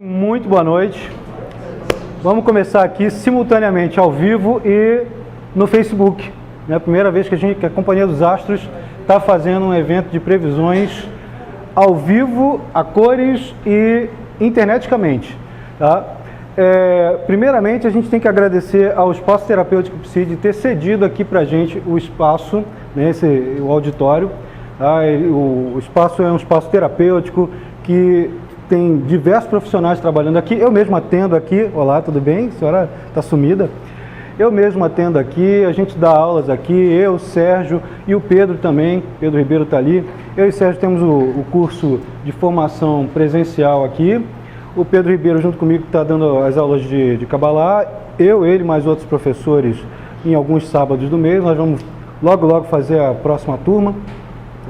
Muito boa noite. Vamos começar aqui simultaneamente ao vivo e no Facebook. É a primeira vez que a Companhia dos Astros está fazendo um evento de previsões ao vivo, a cores e interneticamente. Tá? Primeiramente, a gente tem que agradecer ao Espaço Terapêutico Psi de ter cedido aqui para a gente o espaço, né, o auditório. Tá? O espaço é um espaço terapêutico que tem diversos profissionais trabalhando aqui. Eu mesmo atendo aqui. Olá, tudo bem? A senhora está sumida? Eu mesmo atendo aqui, a gente dá aulas aqui, eu, Sérgio e o Pedro também. Pedro Ribeiro está ali. Eu e Sérgio temos o curso de formação presencial aqui. O Pedro Ribeiro junto comigo está dando as aulas de Kabbalah. Ele mais outros professores em alguns sábados do mês. Nós vamos logo fazer a próxima turma,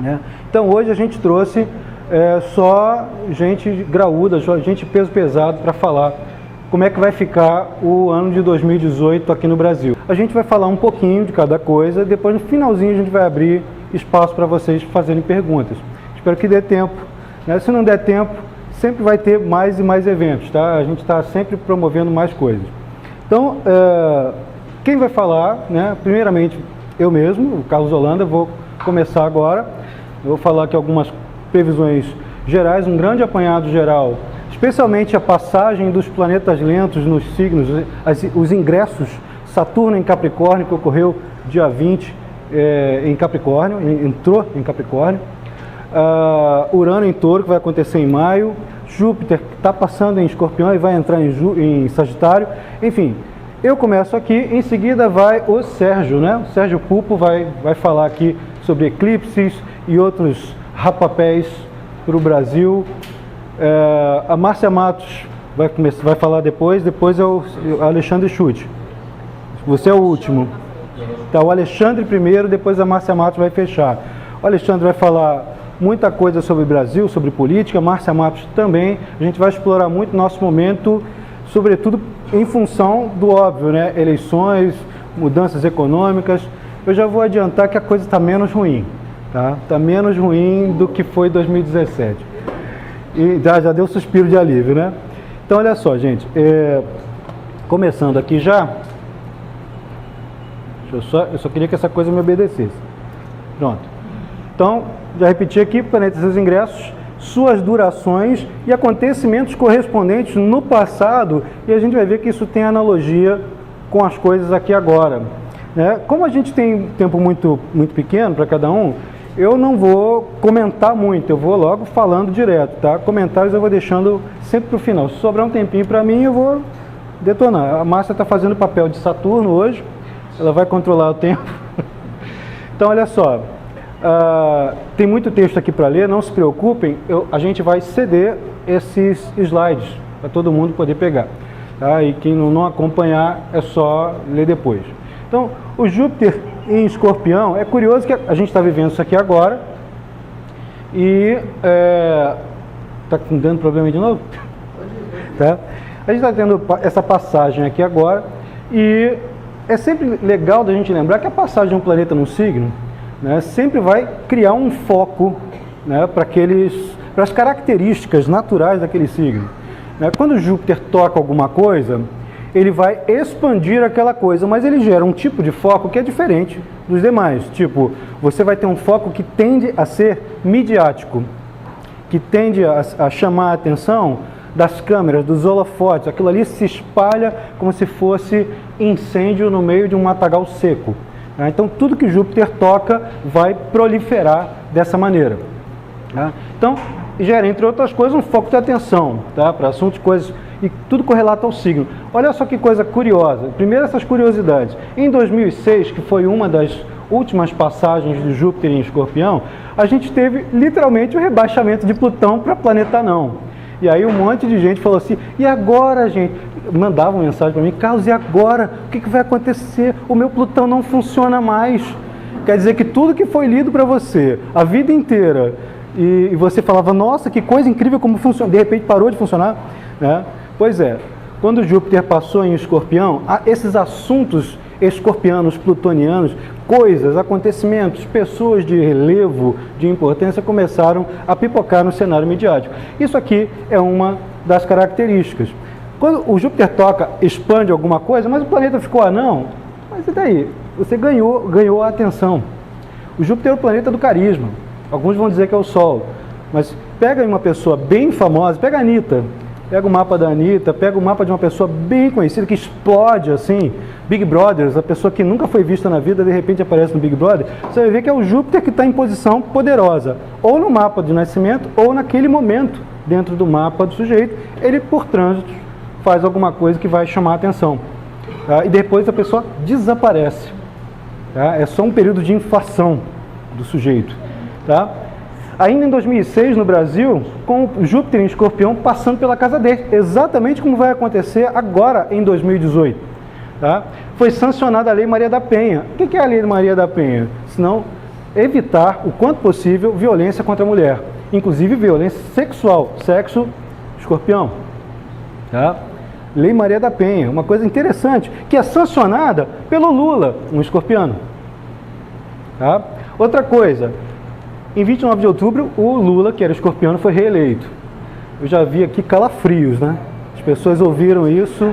né? Então hoje a gente trouxe só gente graúda, gente peso pesado para falar como é que vai ficar o ano de 2018 aqui no Brasil. A gente vai falar um pouquinho de cada coisa, depois no finalzinho a gente vai abrir espaço para vocês fazerem perguntas. Espero que dê tempo, né? Se não der tempo, sempre vai ter mais e mais eventos, tá? A gente está sempre promovendo mais coisas. Então, quem vai falar, né? Primeiramente, eu mesmo, o Carlos Holanda, vou começar agora. Eu vou falar aqui algumas previsões gerais, um grande apanhado geral, especialmente a passagem dos planetas lentos nos signos, os ingressos, Saturno em Capricórnio, que ocorreu dia 20 em Capricórnio, entrou em Capricórnio, Urano em Touro, que vai acontecer em maio, Júpiter, que está passando em Escorpião e vai entrar em Sagitário. Enfim, eu começo aqui, em seguida vai o Sérgio, né? O Sérgio Pupo vai falar aqui sobre eclipses e outros rapapés para o Brasil. A Márcia Matos vai falar depois é o Alexandre Chute. Você é o último. Tá, o Alexandre primeiro, depois a Márcia Matos vai fechar. O Alexandre vai falar muita coisa sobre o Brasil, sobre política, a Márcia Matos também. A gente vai explorar muito nosso momento, sobretudo em função do óbvio, né? Eleições, mudanças econômicas. Eu já vou adiantar que a coisa está menos ruim. Tá menos ruim do que foi 2017. E já deu suspiro de alívio, né? Então, olha só, gente. Começando aqui já. Eu só queria que essa coisa me obedecesse. Pronto. Então, já repeti aqui, planetas e seus ingressos, suas durações e acontecimentos correspondentes no passado. E a gente vai ver que isso tem analogia com as coisas aqui agora, né? Como a gente tem tempo muito pequeno para cada um, eu não vou comentar muito, eu vou logo falando direto, tá? Comentários eu vou deixando sempre para o final. Se sobrar um tempinho para mim, eu vou detonar. A Márcia está fazendo o papel de Saturno hoje, ela vai controlar o tempo. Então, olha só, tem muito texto aqui para ler, não se preocupem, a gente vai ceder esses slides para todo mundo poder pegar. Tá? E quem não acompanhar, é só ler depois. Então, o Júpiter em Escorpião, é curioso que a gente está vivendo isso aqui agora e está dando problema de novo? Tá? A gente está tendo essa passagem aqui agora e é sempre legal da gente lembrar que a passagem de um planeta num signo, né, sempre vai criar um foco, né, para as características naturais daquele signo. Né? Quando Júpiter toca alguma coisa, ele vai expandir aquela coisa, mas ele gera um tipo de foco que é diferente dos demais. Tipo, você vai ter um foco que tende a ser midiático, que tende a chamar a atenção das câmeras, dos holofotes. Aquilo ali se espalha como se fosse incêndio no meio de um matagal seco. Então, tudo que Júpiter toca vai proliferar dessa maneira. Então, gera, entre outras coisas, um foco de atenção, tá? Para assuntos, coisas, e tudo correlato ao signo. Olha só que coisa curiosa. Primeiro, essas curiosidades. Em 2006, que foi uma das últimas passagens de Júpiter em Escorpião, a gente teve literalmente o rebaixamento de Plutão para planeta não. E aí um monte de gente falou assim, e agora, gente? Mandavam mensagem para mim, Carlos, e agora? O que vai acontecer? O meu Plutão não funciona mais. Quer dizer que tudo que foi lido para você a vida inteira, e você falava, nossa, que coisa incrível como funciona, de repente parou de funcionar, né? Pois é, quando Júpiter passou em Escorpião, esses assuntos escorpianos, plutonianos, coisas, acontecimentos, pessoas de relevo, de importância, começaram a pipocar no cenário midiático. Isso aqui é uma das características. Quando o Júpiter toca, expande alguma coisa, mas o planeta ficou anão, mas e daí? Você ganhou a atenção. O Júpiter é o planeta do carisma. Alguns vão dizer que é o Sol, mas pega uma pessoa bem famosa, pega a Anitta, pega o mapa da Anitta, pega o mapa de uma pessoa bem conhecida, que explode assim, Big Brothers, a pessoa que nunca foi vista na vida, de repente aparece no Big Brother, você vai ver que é o Júpiter que está em posição poderosa, ou no mapa de nascimento, ou naquele momento, dentro do mapa do sujeito, ele por trânsito faz alguma coisa que vai chamar a atenção. Tá? E depois a pessoa desaparece. Tá? É só um período de inflação do sujeito. Tá? Ainda em 2006, no Brasil, com o Júpiter em Escorpião passando pela casa dele, exatamente como vai acontecer agora em 2018. Tá? Foi sancionada a Lei Maria da Penha. O que é a Lei Maria da Penha? Senão, evitar, o quanto possível, violência contra a mulher, inclusive violência sexual, sexo escorpião. Tá? Lei Maria da Penha, uma coisa interessante, que é sancionada pelo Lula, um escorpiano. Tá? Outra coisa, em 29 de outubro, o Lula, que era escorpiano, foi reeleito. Eu já vi aqui calafrios, né? As pessoas ouviram isso,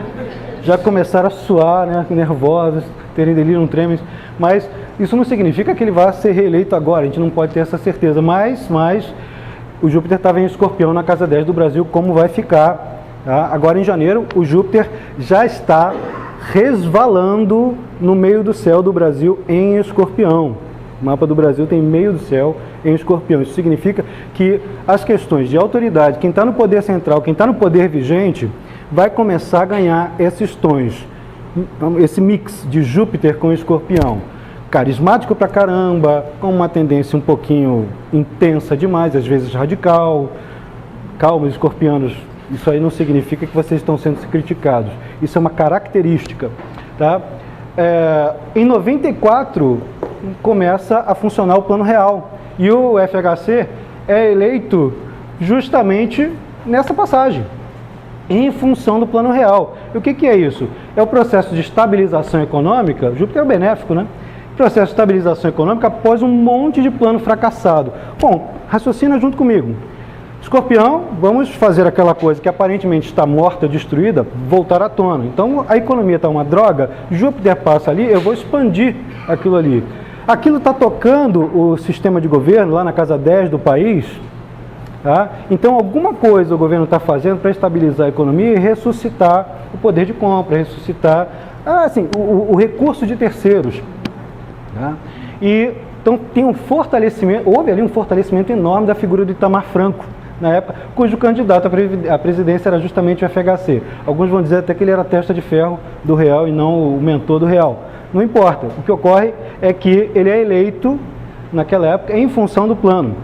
já começaram a suar, né? Nervosas, terem delírio tremens, mas isso não significa que ele vá ser reeleito agora, a gente não pode ter essa certeza, mas o Júpiter estava em Escorpião na casa 10 do Brasil, como vai ficar? Tá? Agora em janeiro, o Júpiter já está resvalando no meio do céu do Brasil em Escorpião. O mapa do Brasil tem meio do céu em Escorpião. Isso significa que as questões de autoridade, quem está no poder central, quem está no poder vigente, vai começar a ganhar esses tons, esse mix de Júpiter com Escorpião. Carismático pra caramba, com uma tendência um pouquinho intensa demais, às vezes radical. Calma, escorpianos, isso aí não significa que vocês estão sendo criticados. Isso é uma característica. Tá? Em 94, começa a funcionar o Plano Real. E o FHC é eleito justamente nessa passagem, em função do Plano Real. E o que é isso? É o processo de estabilização econômica, Júpiter é benéfico, né? Processo de estabilização econômica após um monte de plano fracassado. Bom, raciocina junto comigo. Escorpião, vamos fazer aquela coisa que aparentemente está morta, destruída, voltar à tona. Então, a economia está uma droga, Júpiter passa ali, eu vou expandir aquilo ali. Aquilo está tocando o sistema de governo lá na casa 10 do país. Tá? Então, alguma coisa o governo está fazendo para estabilizar a economia e ressuscitar o poder de compra, ressuscitar o recurso de terceiros. Tá? E, então, tem um fortalecimento, houve ali um fortalecimento enorme da figura do Itamar Franco, na época, cujo candidato à presidência era justamente o FHC. Alguns vão dizer até que ele era a testa de ferro do Real e não o mentor do Real. Não importa, o que ocorre é que ele é eleito, naquela época, em função do plano.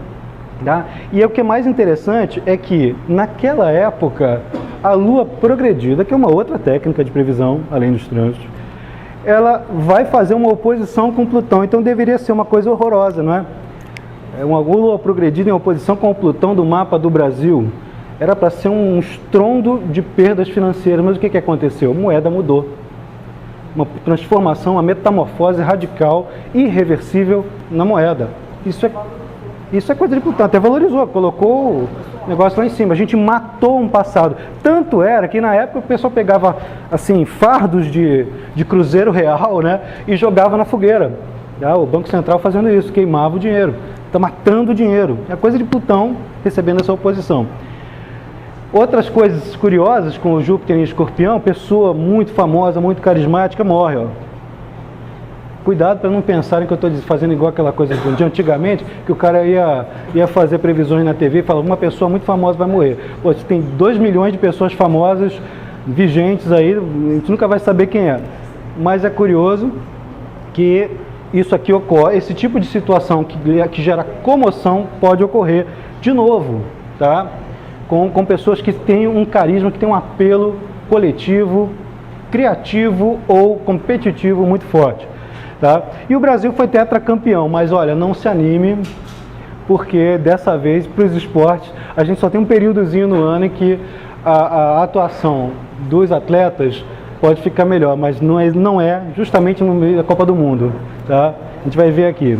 Tá? E o que é mais interessante é que, naquela época, a Lua progredida, que é uma outra técnica de previsão, além dos trânsitos, ela vai fazer uma oposição com Plutão, então deveria ser uma coisa horrorosa, não é? Uma Lua progredida em oposição com o Plutão do mapa do Brasil. Era para ser um estrondo de perdas financeiras, mas o que aconteceu? A moeda mudou. Uma transformação, uma metamorfose radical, irreversível na moeda. Isso é coisa de Plutão, até valorizou, colocou o negócio lá em cima. A gente matou um passado. Tanto era que na época o pessoal pegava assim, fardos de cruzeiro real, né, e jogava na fogueira. O Banco Central fazendo isso, queimava o dinheiro. Está matando o dinheiro. É coisa de Plutão recebendo essa oposição. Outras coisas curiosas com o Júpiter em Escorpião, pessoa muito famosa, muito carismática, morre. Ó. Cuidado para não pensarem que eu estou fazendo igual aquela coisa de antigamente, que o cara ia fazer previsões na TV e falava, uma pessoa muito famosa vai morrer. Pô, você tem 2 milhões de pessoas famosas, vigentes aí, a gente nunca vai saber quem é. Mas é curioso que isso aqui ocorre, esse tipo de situação que gera comoção pode ocorrer de novo, tá? Com pessoas que têm um carisma, que têm um apelo coletivo, criativo ou competitivo muito forte. Tá? E o Brasil foi tetracampeão, mas olha, não se anime, porque dessa vez, para os esportes, a gente só tem um períodozinho no ano em que a atuação dos atletas pode ficar melhor, mas não é justamente no meio da Copa do Mundo. Tá? A gente vai ver aqui.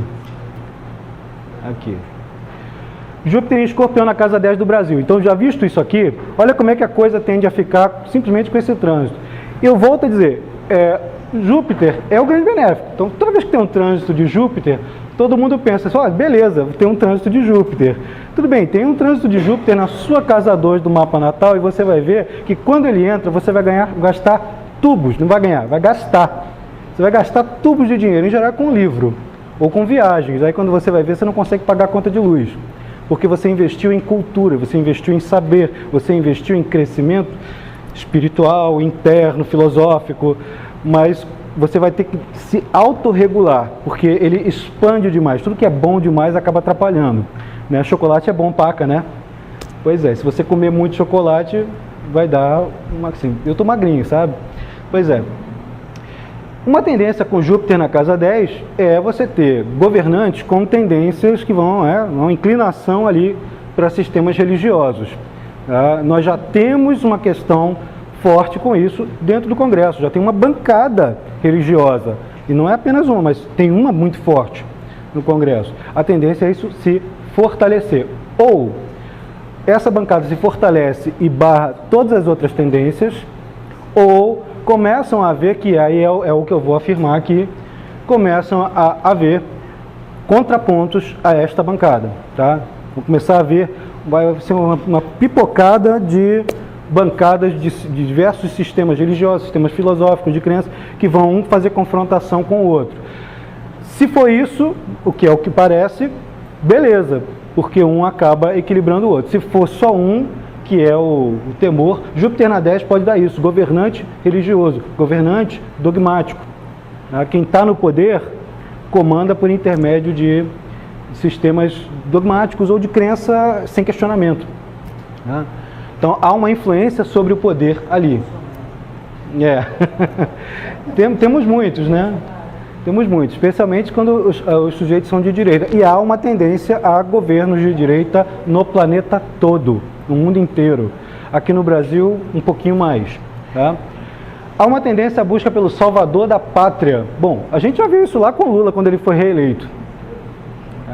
Júpiter em Escorpião na casa 10 do Brasil. Então, já visto isso aqui, olha como é que a coisa tende a ficar simplesmente com esse trânsito. Eu volto a dizer, Júpiter é o grande benéfico. Então, toda vez que tem um trânsito de Júpiter, todo mundo pensa assim, beleza, tem um trânsito de Júpiter. Tudo bem, tem um trânsito de Júpiter na sua casa 2 do mapa natal e você vai ver que quando ele entra, você vai gastar tubos, não vai ganhar, vai gastar. Você vai gastar tubos de dinheiro, em geral com livro ou com viagens. Aí quando você vai ver, você não consegue pagar a conta de luz. Porque você investiu em cultura, você investiu em saber, você investiu em crescimento espiritual, interno, filosófico, mas você vai ter que se autorregular, porque ele expande demais. Tudo que é bom demais acaba atrapalhando. Né? Chocolate é bom, paca, né? Pois é, se você comer muito chocolate, vai dar assim, eu tô magrinho, sabe? Pois é. Uma tendência com Júpiter na casa 10 é você ter governantes com tendências que vão, uma inclinação ali para sistemas religiosos. Tá? Nós já temos uma questão forte com isso dentro do Congresso, já tem uma bancada religiosa, e não é apenas uma, mas tem uma muito forte no Congresso. A tendência é isso se fortalecer. Ou essa bancada se fortalece e barra todas as outras tendências, ou começam a ver, que aí é o que eu vou afirmar aqui, começam a haver contrapontos a esta bancada. Tá? Vou começar a ver, vai ser uma pipocada de bancadas de diversos sistemas religiosos, sistemas filosóficos, de crença, que vão fazer confrontação com o outro. Se for isso, o que parece, beleza, porque um acaba equilibrando o outro. Se for só um, que é o temor, Júpiter na 10 pode dar isso, governante religioso, governante dogmático. Quem está no poder comanda por intermédio de sistemas dogmáticos ou de crença sem questionamento. Então há uma influência sobre o poder ali. Temos muitos, né? Temos muitos, especialmente quando os sujeitos são de direita. E há uma tendência a governos de direita no planeta todo, no mundo inteiro. Aqui no Brasil, um pouquinho mais. Tá? Há uma tendência à busca pelo salvador da pátria. Bom, a gente já viu isso lá com o Lula, quando ele foi reeleito.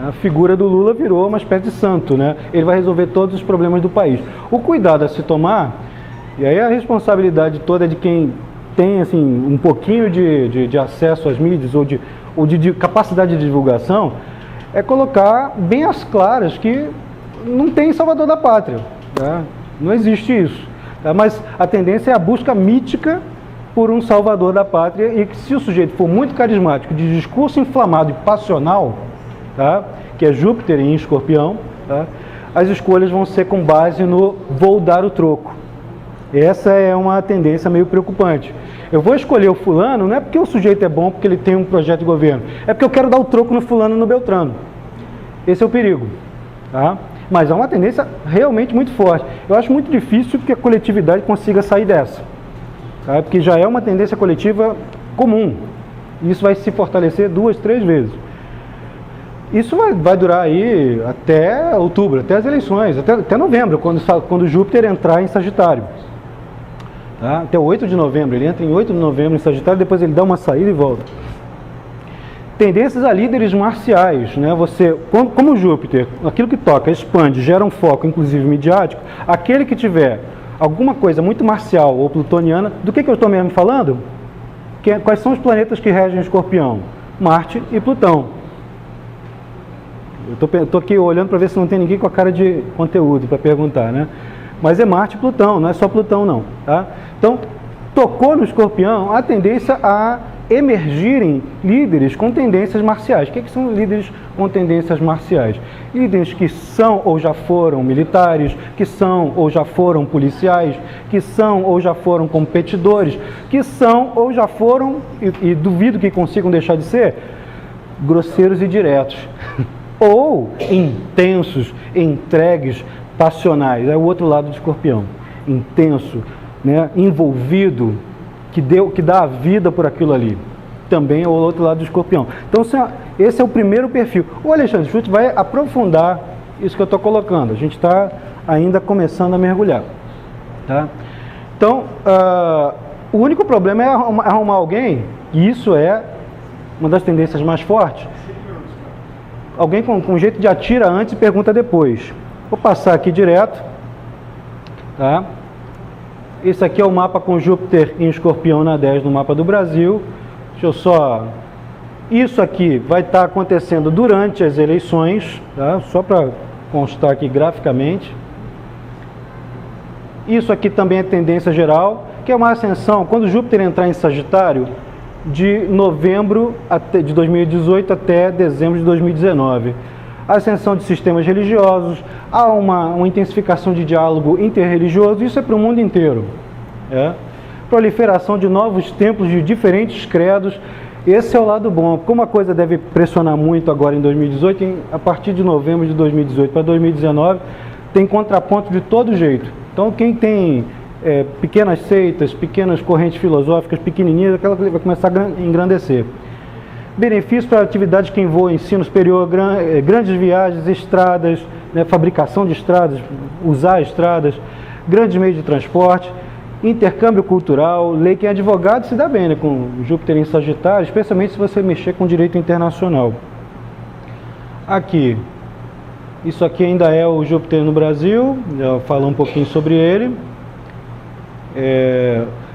A figura do Lula virou uma espécie de santo, né? Ele vai resolver todos os problemas do país. O cuidado a se tomar, e aí a responsabilidade toda é de quem tem assim, um pouquinho de acesso às mídias ou de capacidade de divulgação, é colocar bem às claras que não tem salvador da pátria. Tá? Não existe isso. Tá? Mas a tendência é a busca mítica por um salvador da pátria, e que se o sujeito for muito carismático, de discurso inflamado e passional, tá? Que é Júpiter em Escorpião, tá? As escolhas vão ser com base no vou dar o troco. Essa é uma tendência meio preocupante. Eu vou escolher o fulano, não é porque o sujeito é bom, porque ele tem um projeto de governo, é porque eu quero dar o troco no fulano e no beltrano. Esse é o perigo. Tá? Mas há uma tendência realmente muito forte. Eu acho muito difícil que a coletividade consiga sair dessa. Tá? Porque já é uma tendência coletiva comum. Isso vai se fortalecer 2, 3 vezes. Isso vai durar aí até outubro, até as eleições, até novembro, quando Júpiter entrar em Sagitário. Tá? Até 8 de novembro, ele entra em 8 de novembro em Sagitário, depois ele dá uma saída e volta. Tendências a líderes marciais, né? Você, como Júpiter, aquilo que toca, expande, gera um foco, inclusive midiático, aquele que tiver alguma coisa muito marcial ou plutoniana, do que eu estou mesmo falando? Quais são os planetas que regem Escorpião? Marte e Plutão. Eu estou aqui olhando para ver se não tem ninguém com a cara de conteúdo para perguntar, né? Mas é Marte e Plutão, não é só Plutão não, tá? Então, tocou no Escorpião, a tendência a emergirem líderes com tendências marciais. O que são líderes com tendências marciais? Líderes que são ou já foram militares, que são ou já foram policiais, que são ou já foram competidores, que são ou já foram, e duvido que consigam deixar de ser, grosseiros e diretos. Ou intensos, entregues, passionais. É o outro lado do Escorpião. Intenso, né? Envolvido, que dá a vida por aquilo ali. Também é o outro lado do Escorpião. Então, esse é o primeiro perfil. O Alexandre Schultz vai aprofundar isso que eu estou colocando. A gente está ainda começando a mergulhar. Tá? Então, o único problema é arrumar alguém, e isso é uma das tendências mais fortes. alguém com jeito de atira antes e pergunta depois. Vou passar aqui direto. Tá? Esse aqui é o mapa com Júpiter em Escorpião na 10 no mapa do Brasil. Deixa eu só... Isso aqui vai estar acontecendo durante as eleições, tá? Só para constar aqui graficamente. Isso aqui também é tendência geral, que é uma ascensão, quando Júpiter entrar em Sagitário, de novembro de 2018 até dezembro de 2019. Ascensão de sistemas religiosos, há uma intensificação de diálogo interreligioso, isso é para o mundo inteiro. Proliferação de novos templos de diferentes credos, esse é o lado bom. Como a coisa deve pressionar muito agora em 2018, a partir de novembro de 2018 para 2019, tem contraponto de todo jeito. Então quem tem pequenas seitas, pequenas correntes filosóficas, pequenininhas, aquela vai começar a engrandecer. Benefícios para atividades que envolvem ensino superior, grandes viagens, estradas, né, fabricação de estradas, usar estradas, grandes meios de transporte, intercâmbio cultural, lei. Quem é advogado se dá bem, né, com Júpiter em Sagitário, especialmente se você mexer com direito internacional. Aqui, isso aqui ainda é o Júpiter no Brasil, já falar um pouquinho sobre ele.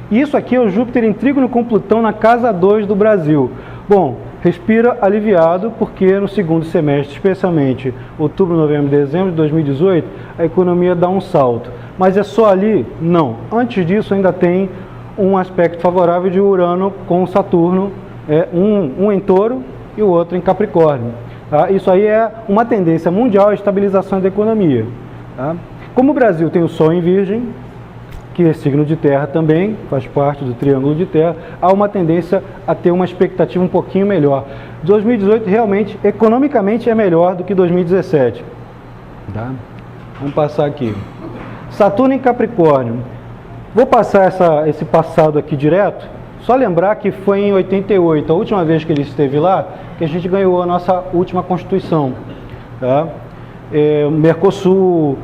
Isso aqui é o Júpiter em trígono com Plutão na casa 2 do Brasil. Bom, respira aliviado, porque no segundo semestre, especialmente outubro, novembro e dezembro de 2018, a economia dá um salto. Mas é só ali? Não. Antes disso ainda tem um aspecto favorável de Urano com Saturno, um em Touro e o outro em Capricórnio. Tá? Isso aí é uma tendência mundial à estabilização da economia. Tá? Como o Brasil tem o Sol em Virgem, que é signo de terra também, faz parte do triângulo de terra, há uma tendência a ter uma expectativa um pouquinho melhor. 2018 realmente, economicamente, é melhor do que 2017. Tá? Vamos passar aqui. Saturno em Capricórnio. Vou passar esse passado aqui direto, só lembrar que foi em 88, a última vez que ele esteve lá, que a gente ganhou a nossa última Constituição. Tá? Mercosul,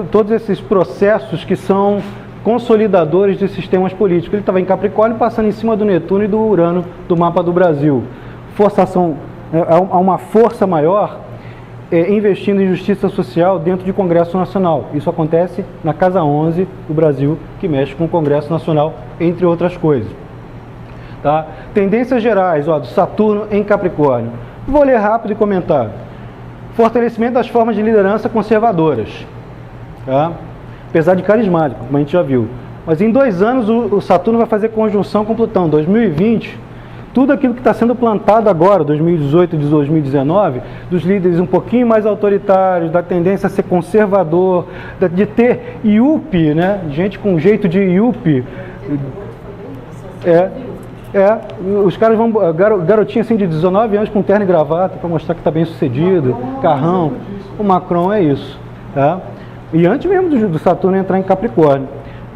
todos esses processos que são consolidadores de sistemas políticos. Ele estava em Capricórnio, passando em cima do Netuno e do Urano do mapa do Brasil. Há uma força maior investindo em justiça social dentro do Congresso Nacional. Isso acontece na Casa 11 do Brasil, que mexe com o Congresso Nacional, entre outras coisas. Tá? Tendências gerais, do Saturno em Capricórnio. Vou ler rápido e comentar. Fortalecimento das formas de liderança conservadoras. Tá? Apesar de carismático, como a gente já viu. Mas em 2 anos o Saturno vai fazer conjunção com Plutão. 2020, tudo aquilo que está sendo plantado agora, 2018 e 2019, dos líderes um pouquinho mais autoritários, da tendência a ser conservador, de ter IUP, né? Gente com jeito de IUP. Os caras vão, garotinho assim de 19 anos com terno e gravata para mostrar que está bem sucedido, carrão. O Macron é isso. Tá? E antes mesmo do Saturno entrar em Capricórnio.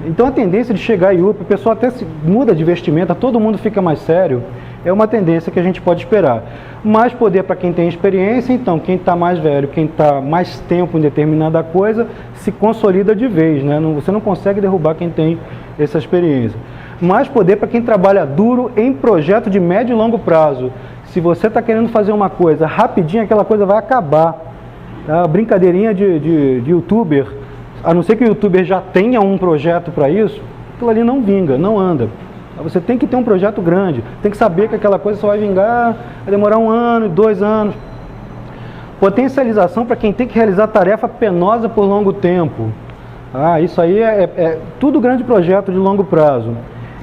Então a tendência de chegar em IUP, o pessoal até muda de vestimenta, todo mundo fica mais sério, é uma tendência que a gente pode esperar. Mais poder para quem tem experiência, então quem está mais velho, quem está mais tempo em determinada coisa, se consolida de vez, né? Você não consegue derrubar quem tem essa experiência. Mais poder para quem trabalha duro em projeto de médio e longo prazo. Se você está querendo fazer uma coisa rapidinho, aquela coisa vai acabar. A brincadeirinha de youtuber, a não ser que o youtuber já tenha um projeto para isso, aquilo ali não vinga, não anda. Você tem que ter um projeto grande, tem que saber que aquela coisa só vai vingar, vai demorar 1 ano, 2 anos. Potencialização para quem tem que realizar tarefa penosa por longo tempo. Isso aí é tudo grande projeto de longo prazo.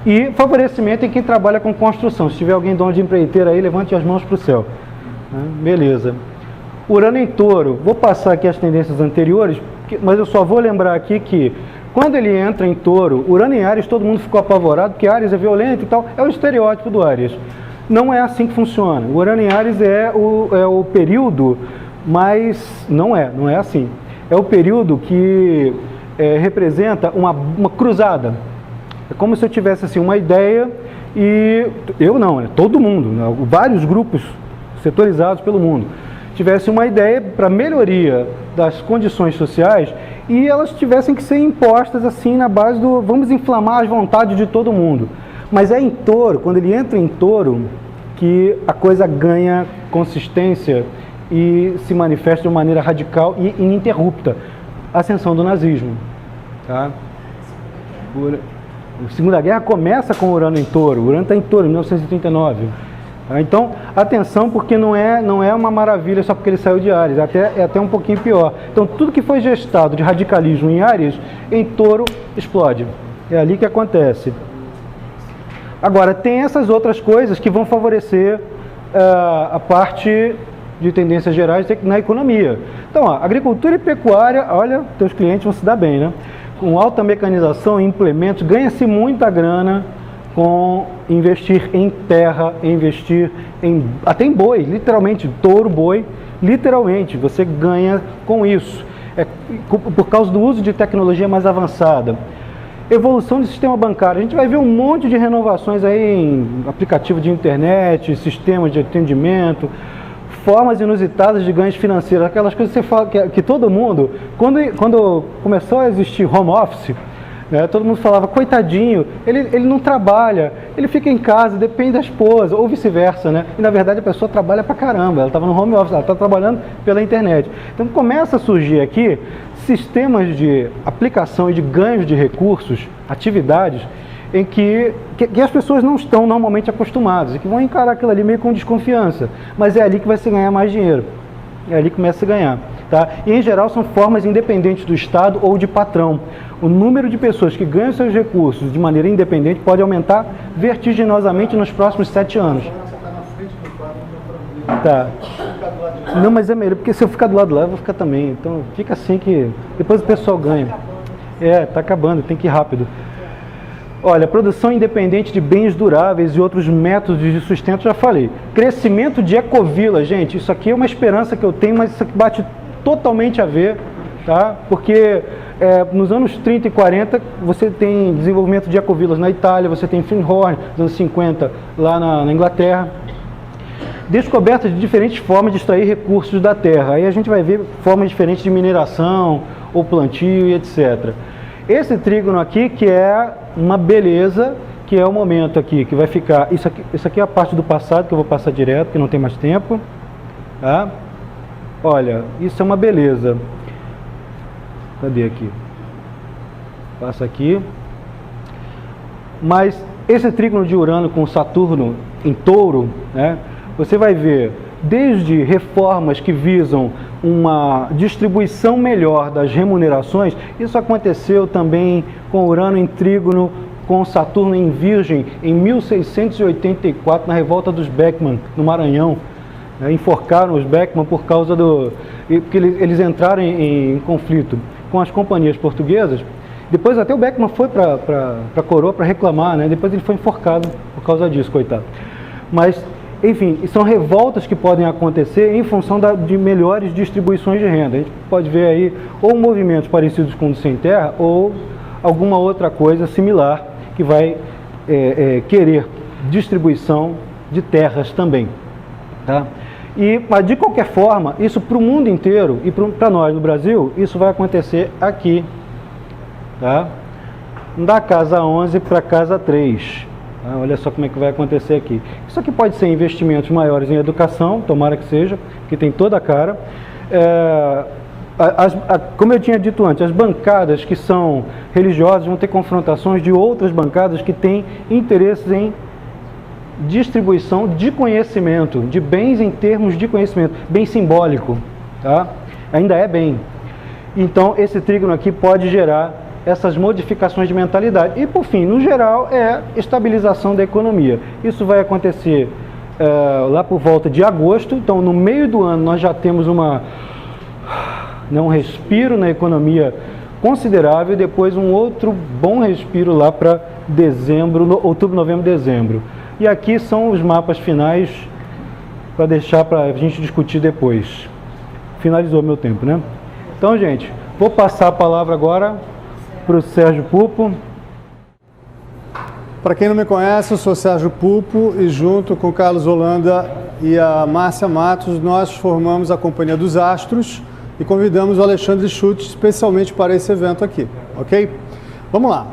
E favorecimento em quem trabalha com construção. Se tiver alguém dono de empreiteira aí, levante as mãos para o céu. Beleza. Urano em Touro, vou passar aqui as tendências anteriores, mas eu só vou lembrar aqui que quando ele entra em Touro, Urano em Áries, todo mundo ficou apavorado, porque Áries é violento e tal, é o estereótipo do Áries. Não é assim que funciona. O Urano em Áries é o período, mas não é assim. É o período que representa uma cruzada. É como se eu tivesse assim, uma ideia e... Eu não, todo mundo, né? Vários grupos setorizados pelo mundo. Tivesse uma ideia para melhoria das condições sociais e elas tivessem que ser impostas assim na base do vamos inflamar as vontades de todo mundo. Mas é em Touro, quando ele entra em Touro, que a coisa ganha consistência e se manifesta de uma maneira radical e ininterrupta. A ascensão do nazismo. Tá? A Segunda Guerra começa com Urano em Touro. Urano está em Touro, em 1939. Tá? Então, atenção, porque não é uma maravilha só porque ele saiu de Áries. É até um pouquinho pior. Então, tudo que foi gestado de radicalismo em Áries, em Touro, explode. É ali que acontece. Agora, tem essas outras coisas que vão favorecer a parte de tendências gerais na economia. Então, ó, agricultura e pecuária, olha, teus clientes vão se dar bem, né? Com alta mecanização e implementos, ganha-se muita grana com investir em terra, investir até em boi, literalmente, touro, boi, literalmente, você ganha com isso. Por causa do uso de tecnologia mais avançada. Evolução do sistema bancário. A gente vai ver um monte de renovações aí em aplicativo de internet, sistemas de atendimento, formas inusitadas de ganhos financeiros, aquelas coisas que você fala que todo mundo, quando começou a existir home office, né, todo mundo falava, coitadinho, ele não trabalha, ele fica em casa, depende da esposa, ou vice-versa, né? E na verdade a pessoa trabalha pra caramba, ela estava no home office, ela está trabalhando pela internet. Então começa a surgir aqui sistemas de aplicação e de ganhos de recursos, atividades, em que as pessoas não estão normalmente acostumadas, e que vão encarar aquilo ali meio com desconfiança, mas é ali que vai se ganhar mais dinheiro, é ali que começa a se ganhar. Tá? E em geral são formas independentes do Estado ou de patrão. O número de pessoas que ganham seus recursos de maneira independente pode aumentar vertiginosamente nos próximos 7 anos. Tá. Não, mas é melhor, porque se eu ficar do lado lá, eu vou ficar também. Então fica assim que depois o pessoal ganha. Tá acabando, tem que ir rápido. Olha, produção independente de bens duráveis e outros métodos de sustento, já falei. Crescimento de ecovila, gente, isso aqui é uma esperança que eu tenho, mas isso aqui bate totalmente a ver, tá? Porque nos anos 30 e 40 você tem desenvolvimento de ecovilas na Itália, você tem Findhorn, nos anos 50 lá na Inglaterra. Descoberta de diferentes formas de extrair recursos da terra. Aí a gente vai ver formas diferentes de mineração ou plantio e etc. Esse trígono aqui, que é uma beleza, que é o momento aqui, que vai ficar... Isso aqui é a parte do passado, que eu vou passar direto, que não tem mais tempo. Tá? Olha, isso é uma beleza. Cadê aqui? Passa aqui. Mas esse trígono de Urano com Saturno em Touro, né? Você vai ver desde reformas que visam uma distribuição melhor das remunerações. Isso aconteceu também com Urano em trígono com Saturno em Virgem em 1684, na revolta dos Beckman, no Maranhão. Enforcaram os Beckman por causa porque eles entraram em conflito com as companhias portuguesas. Depois até o Beckman foi para a coroa para reclamar, né? Depois ele foi enforcado por causa disso, coitado. Mas, enfim, são revoltas que podem acontecer em função de melhores distribuições de renda. A gente pode ver aí ou movimentos parecidos com o do Sem Terra ou alguma outra coisa similar que vai querer distribuição de terras também. Tá? Mas de qualquer forma, isso para o mundo inteiro e para nós no Brasil, isso vai acontecer aqui. Tá? Da casa 11 para a casa 3. Tá? Olha só como é que vai acontecer aqui. Isso aqui pode ser investimentos maiores em educação, tomara que seja, que tem toda a cara. Como eu tinha dito antes, as bancadas que são religiosas vão ter confrontações de outras bancadas que têm interesses em distribuição de conhecimento, de bens em termos de conhecimento, bem simbólico, tá? Ainda é bem. Então, esse trígono aqui pode gerar essas modificações de mentalidade. E, por fim, no geral, é estabilização da economia. Isso vai acontecer lá por volta de agosto. Então, no meio do ano, nós já temos um respiro na economia considerável e depois um outro bom respiro lá para dezembro, outubro, novembro, dezembro. E aqui são os mapas finais para deixar para a gente discutir depois. Finalizou meu tempo, né? Então, gente, vou passar a palavra agora para o Sérgio Pupo. Para quem não me conhece, eu sou Sérgio Pupo e junto com o Carlos Holanda e a Márcia Matos, nós formamos a Companhia dos Astros e convidamos o Alexandre Schutt especialmente para esse evento aqui, ok? Vamos lá.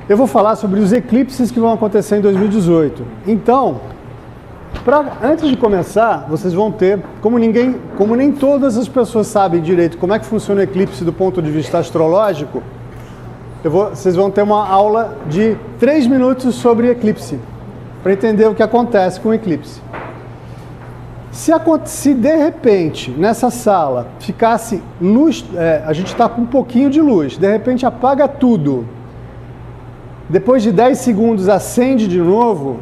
Eu vou falar sobre os eclipses que vão acontecer em 2018. Então, Antes de começar, vocês vão ter, como nem todas as pessoas sabem direito como é que funciona o eclipse do ponto de vista astrológico, vocês vão ter uma aula de 3 minutos sobre eclipse, para entender o que acontece com o eclipse. Se de repente, nessa sala, ficasse luz, a gente está com um pouquinho de luz, de repente apaga tudo, depois de 10 segundos acende de novo,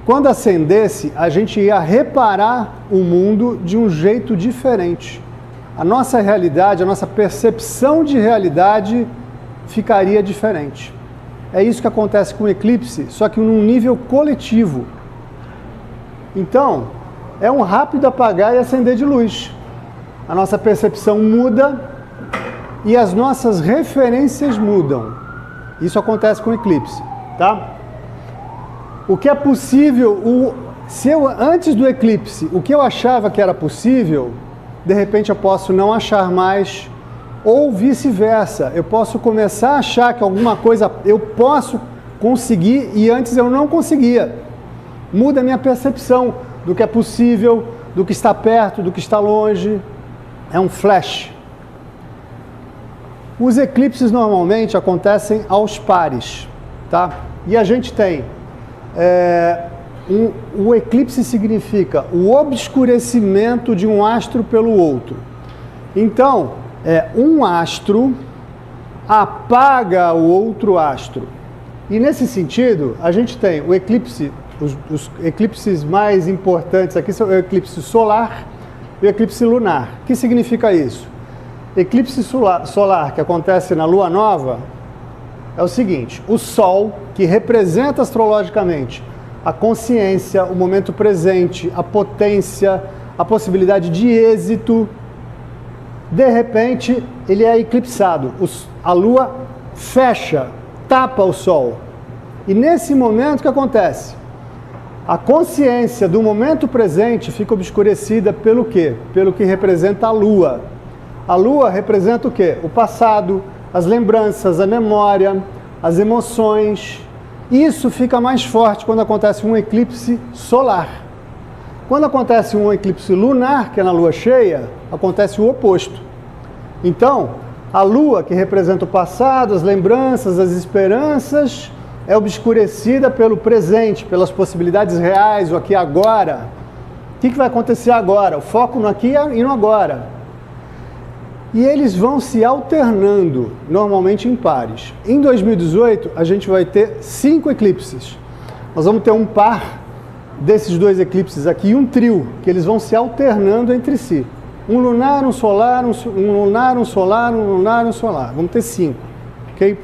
quando acendesse, a gente ia reparar o mundo de um jeito diferente. A nossa realidade, a nossa percepção de realidade ficaria diferente. É isso que acontece com o eclipse, só que num nível coletivo. Então, é um rápido apagar e acender de luz. A nossa percepção muda e as nossas referências mudam. Isso acontece com o eclipse, tá? O que é possível, antes do eclipse, o que eu achava que era possível, de repente eu posso não achar mais, ou vice-versa. Eu posso começar a achar que alguma coisa eu posso conseguir e antes eu não conseguia. Muda a minha percepção do que é possível, do que está perto, do que está longe. É um flash. Os eclipses normalmente acontecem aos pares, tá? E a gente tem o eclipse significa o obscurecimento de um astro pelo outro. Então, um astro apaga o outro astro. E nesse sentido, a gente tem o eclipse, os eclipses mais importantes aqui são o eclipse solar e o eclipse lunar. O que significa isso? Eclipse solar que acontece na lua nova é o seguinte: o Sol, que representa astrologicamente a consciência, o momento presente, a potência, a possibilidade de êxito, de repente ele é eclipsado. A Lua fecha, tapa o Sol. E nesse momento o que acontece? A consciência do momento presente fica obscurecida pelo quê? Pelo que representa a Lua. A Lua representa o quê? O passado, as lembranças, a memória, as emoções. Isso fica mais forte quando acontece um eclipse solar. Quando acontece um eclipse lunar, que é na lua cheia, acontece o oposto. Então, a lua, que representa o passado, as lembranças, as esperanças, é obscurecida pelo presente, pelas possibilidades reais, o aqui e agora. O que vai acontecer agora? O foco no aqui e no agora. E eles vão se alternando, normalmente em pares. Em 2018, a gente vai ter 5 eclipses. Nós vamos ter um par desses 2 eclipses aqui e um trio, que eles vão se alternando entre si. Um lunar, um solar, um lunar, um solar, um lunar, um solar. Vamos ter 5, ok?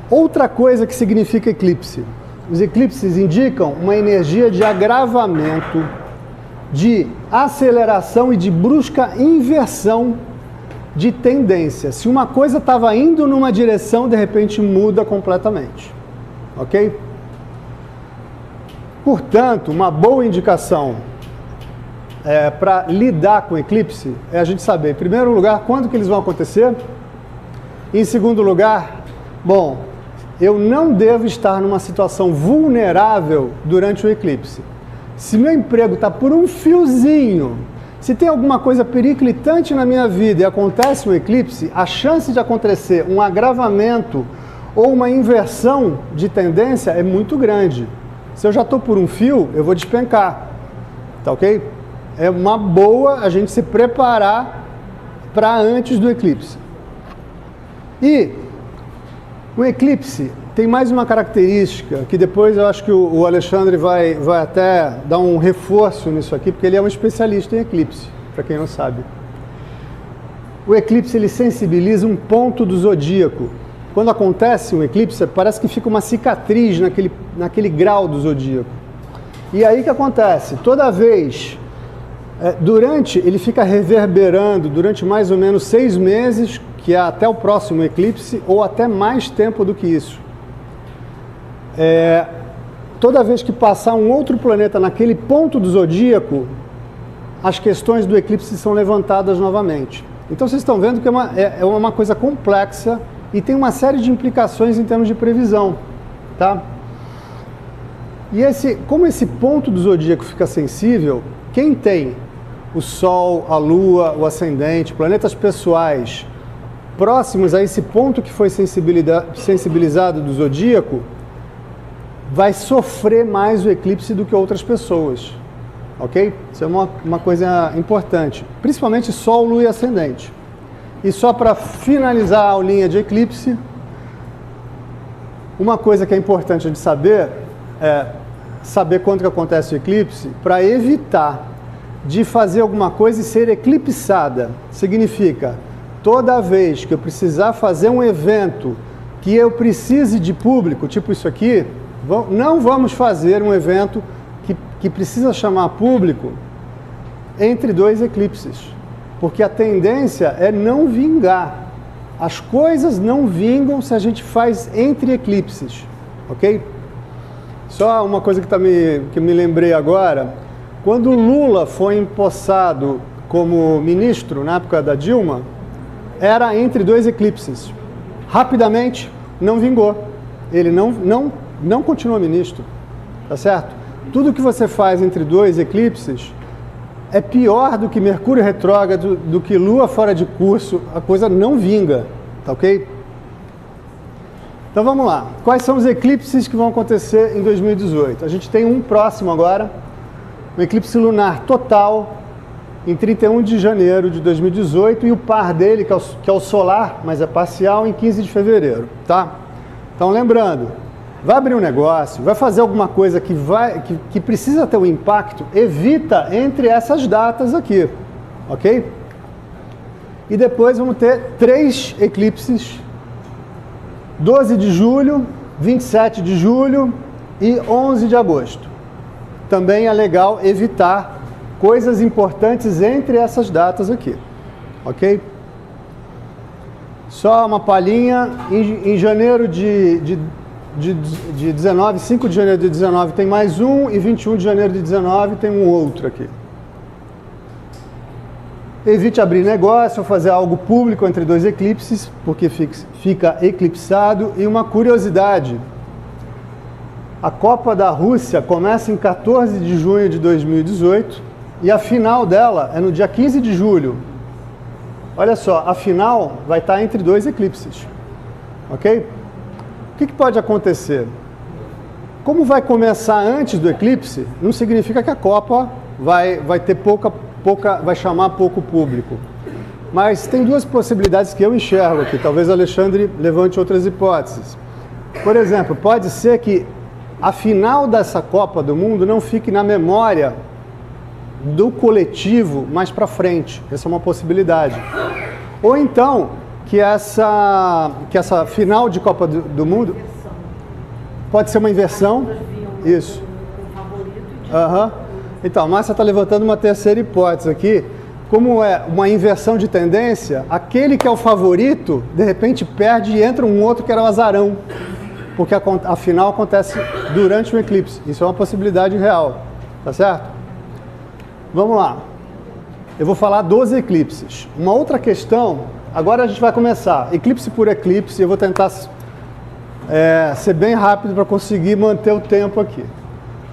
Outra coisa que significa eclipse. Os eclipses indicam uma energia de agravamento, de aceleração e de brusca inversão de tendência. Se uma coisa estava indo numa direção, de repente muda completamente. Ok? Portanto, uma boa indicação para lidar com eclipse é a gente saber, em primeiro lugar, quando que eles vão acontecer. Em segundo lugar, bom, eu não devo estar numa situação vulnerável durante o eclipse. Se meu emprego está por um fiozinho, se tem alguma coisa periclitante na minha vida e acontece um eclipse, a chance de acontecer um agravamento ou uma inversão de tendência é muito grande. Se eu já estou por um fio, eu vou despencar, tá ok? É uma boa a gente se preparar para antes do eclipse. E o eclipse tem mais uma característica que depois eu acho que o Alexandre vai até dar um reforço nisso aqui, porque ele é um especialista em eclipse, para quem não sabe. O eclipse ele sensibiliza um ponto do zodíaco. Quando acontece um eclipse, parece que fica uma cicatriz naquele grau do zodíaco. E aí o que acontece? Toda vez, ele fica reverberando durante mais ou menos 6 meses, que é até o próximo eclipse, ou até mais tempo do que isso. Toda vez que passar um outro planeta naquele ponto do zodíaco, as questões do eclipse são levantadas novamente. Então vocês estão vendo que é uma coisa complexa e tem uma série de implicações em termos de previsão, tá? E como esse ponto do zodíaco fica sensível, quem tem o Sol, a Lua, o ascendente, planetas pessoais próximos a esse ponto que foi sensibilizado do zodíaco, vai sofrer mais o eclipse do que outras pessoas, ok? Isso é uma coisa importante, principalmente Sol, Lua e ascendente. E só para finalizar a aulinha de eclipse, uma coisa que é importante de saber é saber quando que acontece o eclipse para evitar de fazer alguma coisa e ser eclipsada. Significa, toda vez que eu precisar fazer um evento que eu precise de público, tipo isso aqui, não vamos fazer um evento que precisa chamar público entre 2 eclipses, porque a tendência é não vingar. As coisas não vingam se a gente faz entre eclipses, ok? Só uma coisa que me lembrei agora, quando Lula foi empossado como ministro na época da Dilma, era entre 2 eclipses. Rapidamente, não vingou. Ele não continua ministro, tá certo? Tudo que você faz entre 2 eclipses é pior do que Mercúrio retrógrado, do que Lua fora de curso, a coisa não vinga, tá ok? Então vamos lá. Quais são os eclipses que vão acontecer em 2018? A gente tem um próximo agora, um eclipse lunar total, em 31 de janeiro de 2018, e o par dele, que é o solar, mas é parcial, em 15 de fevereiro, tá? Então lembrando, vai abrir um negócio, vai fazer alguma coisa que precisa ter um impacto, evita entre essas datas aqui, ok? E depois vamos ter 3 eclipses, 12 de julho, 27 de julho e 11 de agosto. Também é legal evitar coisas importantes entre essas datas aqui, ok? Só uma palhinha, em janeiro de 19, 5 de janeiro de 19 tem mais um, e 21 de janeiro de 19 tem um outro aqui. Evite abrir negócio ou fazer algo público entre 2 eclipses, porque fica eclipsado. E uma curiosidade, a Copa da Rússia começa em 14 de junho de 2018 e a final dela é no dia 15 de julho. Olha só, a final vai estar entre 2 eclipses, ok? O que pode acontecer? Como vai começar antes do eclipse, não significa que a Copa vai ter vai chamar pouco público. Mas tem 2 possibilidades que eu enxergo aqui, talvez o Alexandre levante outras hipóteses. Por exemplo, pode ser que a final dessa Copa do Mundo não fique na memória do coletivo mais para frente. Essa é uma possibilidade. Ou então, que essa final de Copa do Mundo pode ser uma inversão. Isso. Então, a Márcia está levantando uma terceira hipótese aqui. Como é uma inversão de tendência, aquele que é o favorito, de repente perde e entra um outro que era o azarão. Porque a final acontece durante o eclipse. Isso é uma possibilidade real. Tá certo? Vamos lá. Eu vou falar 12 eclipses. Uma outra questão, agora a gente vai começar. Eclipse por eclipse, eu vou tentar ser bem rápido para conseguir manter o tempo aqui.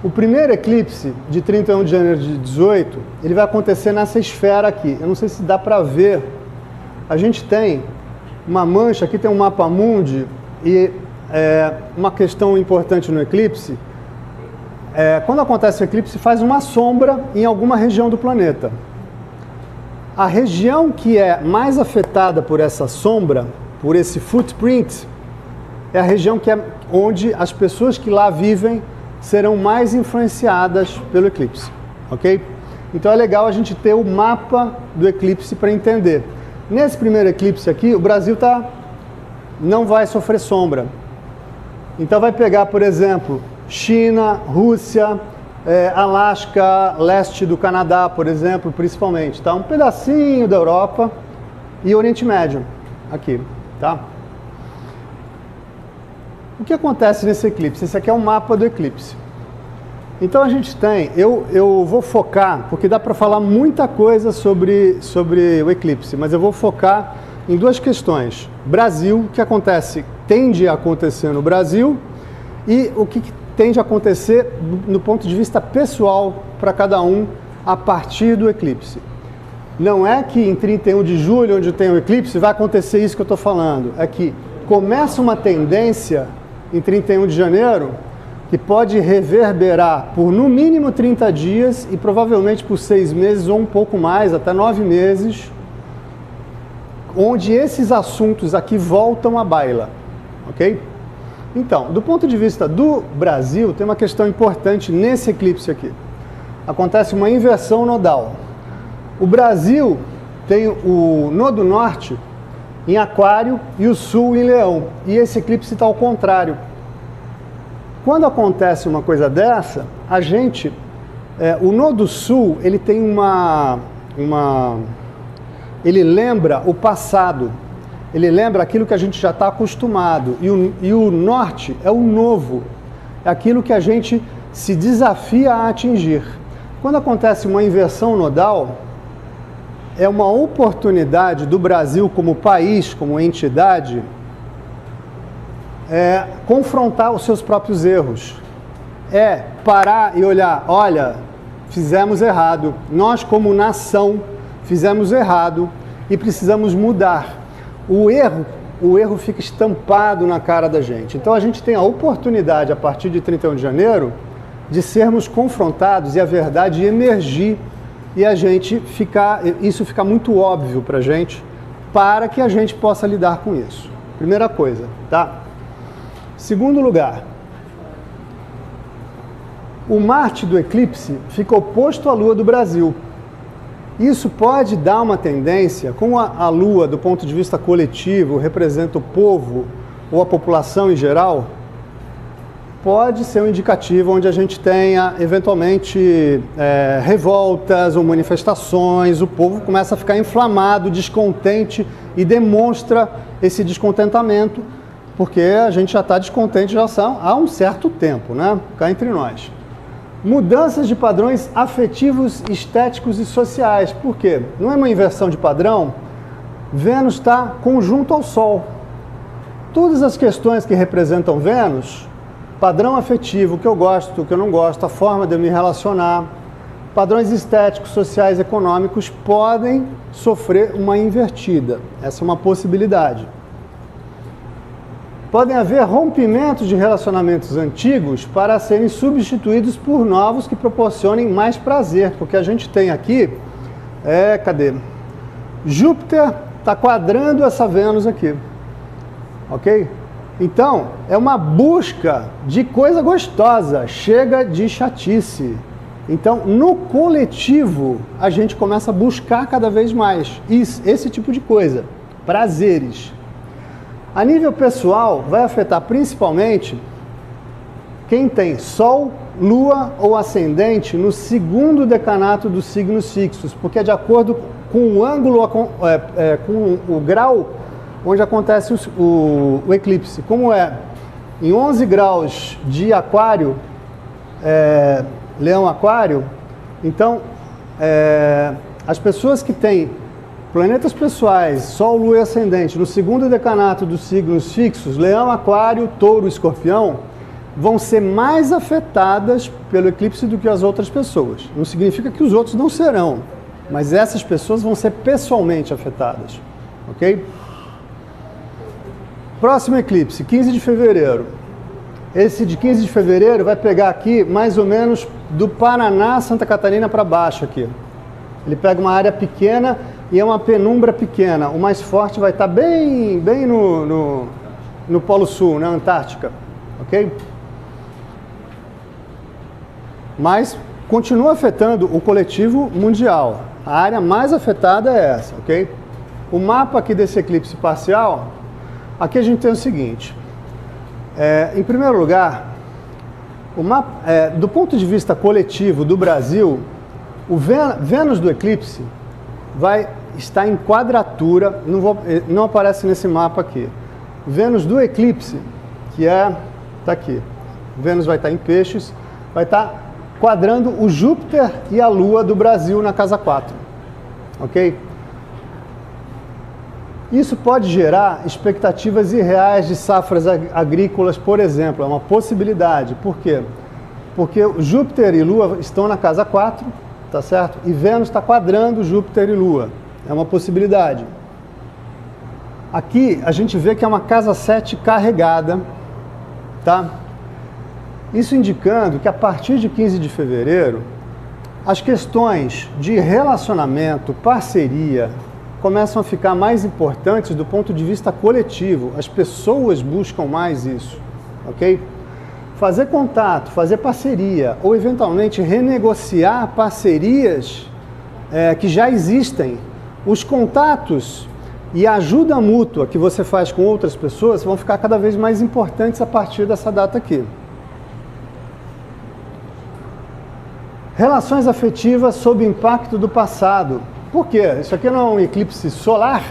O primeiro eclipse, de 31 de janeiro de 18, ele vai acontecer nessa esfera aqui. Eu não sei se dá para ver. A gente tem uma mancha, aqui tem um mapa mundi, e uma questão importante no eclipse, quando acontece o eclipse, faz uma sombra em alguma região do planeta. A região que é mais afetada por essa sombra, por esse footprint, é a região onde as pessoas que lá vivem serão mais influenciadas pelo eclipse, ok? Então é legal a gente ter o mapa do eclipse para entender. Nesse primeiro eclipse aqui, o Brasil não vai sofrer sombra. Então vai pegar, por exemplo, China, Rússia, Alasca, leste do Canadá, por exemplo, principalmente, tá? Um pedacinho da Europa e Oriente Médio, aqui, tá? O que acontece nesse eclipse? Esse aqui é um mapa do eclipse. Então a gente tem, eu vou focar, porque dá para falar muita coisa sobre o eclipse, mas eu vou focar em 2 questões. Brasil, o que tende a acontecer no Brasil, e o que tende a acontecer no ponto de vista pessoal para cada um a partir do eclipse. Não é que em 31 de julho, onde tem o eclipse, vai acontecer isso que eu estou falando. É que começa uma tendência em 31 de janeiro que pode reverberar por no mínimo 30 dias e provavelmente por 6 meses ou um pouco mais, até 9 meses, onde esses assuntos aqui voltam à baila, ok? Então, do ponto de vista do Brasil, tem uma questão importante nesse eclipse aqui. Acontece uma inversão nodal. O Brasil tem o nodo norte em Aquário e o sul em Leão, e esse eclipse está ao contrário. Quando acontece uma coisa dessa, a gente, o nodo sul, ele tem ele lembra o passado, ele lembra aquilo que a gente já está acostumado, e o norte é o novo, é aquilo que a gente se desafia a atingir. Quando acontece uma inversão nodal, é uma oportunidade do Brasil como país, como entidade, confrontar os seus próprios erros. É parar e olhar, olha, fizemos errado, nós como nação fizemos errado e precisamos mudar. O erro fica estampado na cara da gente. Então a gente tem a oportunidade, a partir de 31 de janeiro, de sermos confrontados e a verdade emergir e isso fica muito óbvio para a gente, para que a gente possa lidar com isso. Primeira coisa, tá? Segundo lugar, o Marte do eclipse fica oposto à Lua do Brasil. Isso pode dar uma tendência, como a Lua, do ponto de vista coletivo, representa o povo ou a população em geral, pode ser um indicativo onde a gente tenha, eventualmente, revoltas ou manifestações, o povo começa a ficar inflamado, descontente e demonstra esse descontentamento, porque a gente já está descontente já há um certo tempo, né? Cá entre nós. Mudanças de padrões afetivos, estéticos e sociais. Por quê? Não é uma inversão de padrão? Vênus está conjunto ao Sol. Todas as questões que representam Vênus, padrão afetivo, o que eu gosto, o que eu não gosto, a forma de eu me relacionar, padrões estéticos, sociais, econômicos, podem sofrer uma invertida. Essa é uma possibilidade. Podem haver rompimentos de relacionamentos antigos para serem substituídos por novos que proporcionem mais prazer, porque a gente tem aqui, cadê? Júpiter está quadrando essa Vênus aqui, ok? Então, é uma busca de coisa gostosa, chega de chatice. Então, no coletivo, a gente começa a buscar cada vez mais esse tipo de coisa, prazeres. A nível pessoal, vai afetar principalmente quem tem Sol, Lua ou Ascendente no segundo decanato dos signos fixos, porque é de acordo com o ângulo, com o grau onde acontece o eclipse. Como é em 11 graus de Aquário, Leão Aquário, então as pessoas que têm planetas pessoais, Sol, Lua e Ascendente, no segundo decanato dos signos fixos, Leão, Aquário, Touro e Escorpião, vão ser mais afetadas pelo eclipse do que as outras pessoas. Não significa que os outros não serão, mas essas pessoas vão ser pessoalmente afetadas, ok? Próximo eclipse, 15 de fevereiro. Esse de 15 de fevereiro vai pegar aqui mais ou menos do Paraná, Santa Catarina para baixo aqui. Ele pega uma área pequena e é uma penumbra pequena. O mais forte vai estar bem no Polo Sul, na Antártica, ok? Mas continua afetando o coletivo mundial. A área mais afetada é essa, ok? O mapa aqui desse eclipse parcial, aqui a gente tem o seguinte. Em primeiro lugar, o mapa, do ponto de vista coletivo do Brasil, o Vênus do eclipse vai estar em quadratura, não aparece nesse mapa aqui. Vênus do eclipse, que está aqui. Vênus vai estar em Peixes, vai estar quadrando o Júpiter e a Lua do Brasil na casa 4. Ok? Isso pode gerar expectativas irreais de safras agrícolas, por exemplo, é uma possibilidade. Por quê? Porque Júpiter e Lua estão na casa 4, tá certo? E Vênus está quadrando Júpiter e Lua, é uma possibilidade. Aqui a gente vê que é uma casa 7 carregada, tá? Isso indicando que a partir de 15 de fevereiro, as questões de relacionamento, parceria, começam a ficar mais importantes do ponto de vista coletivo. As pessoas buscam mais isso, ok? Fazer contato, fazer parceria, ou eventualmente renegociar parcerias que já existem. Os contatos e a ajuda mútua que você faz com outras pessoas vão ficar cada vez mais importantes a partir dessa data aqui. Relações afetivas sob impacto do passado. Por quê? Isso aqui não é um eclipse solar?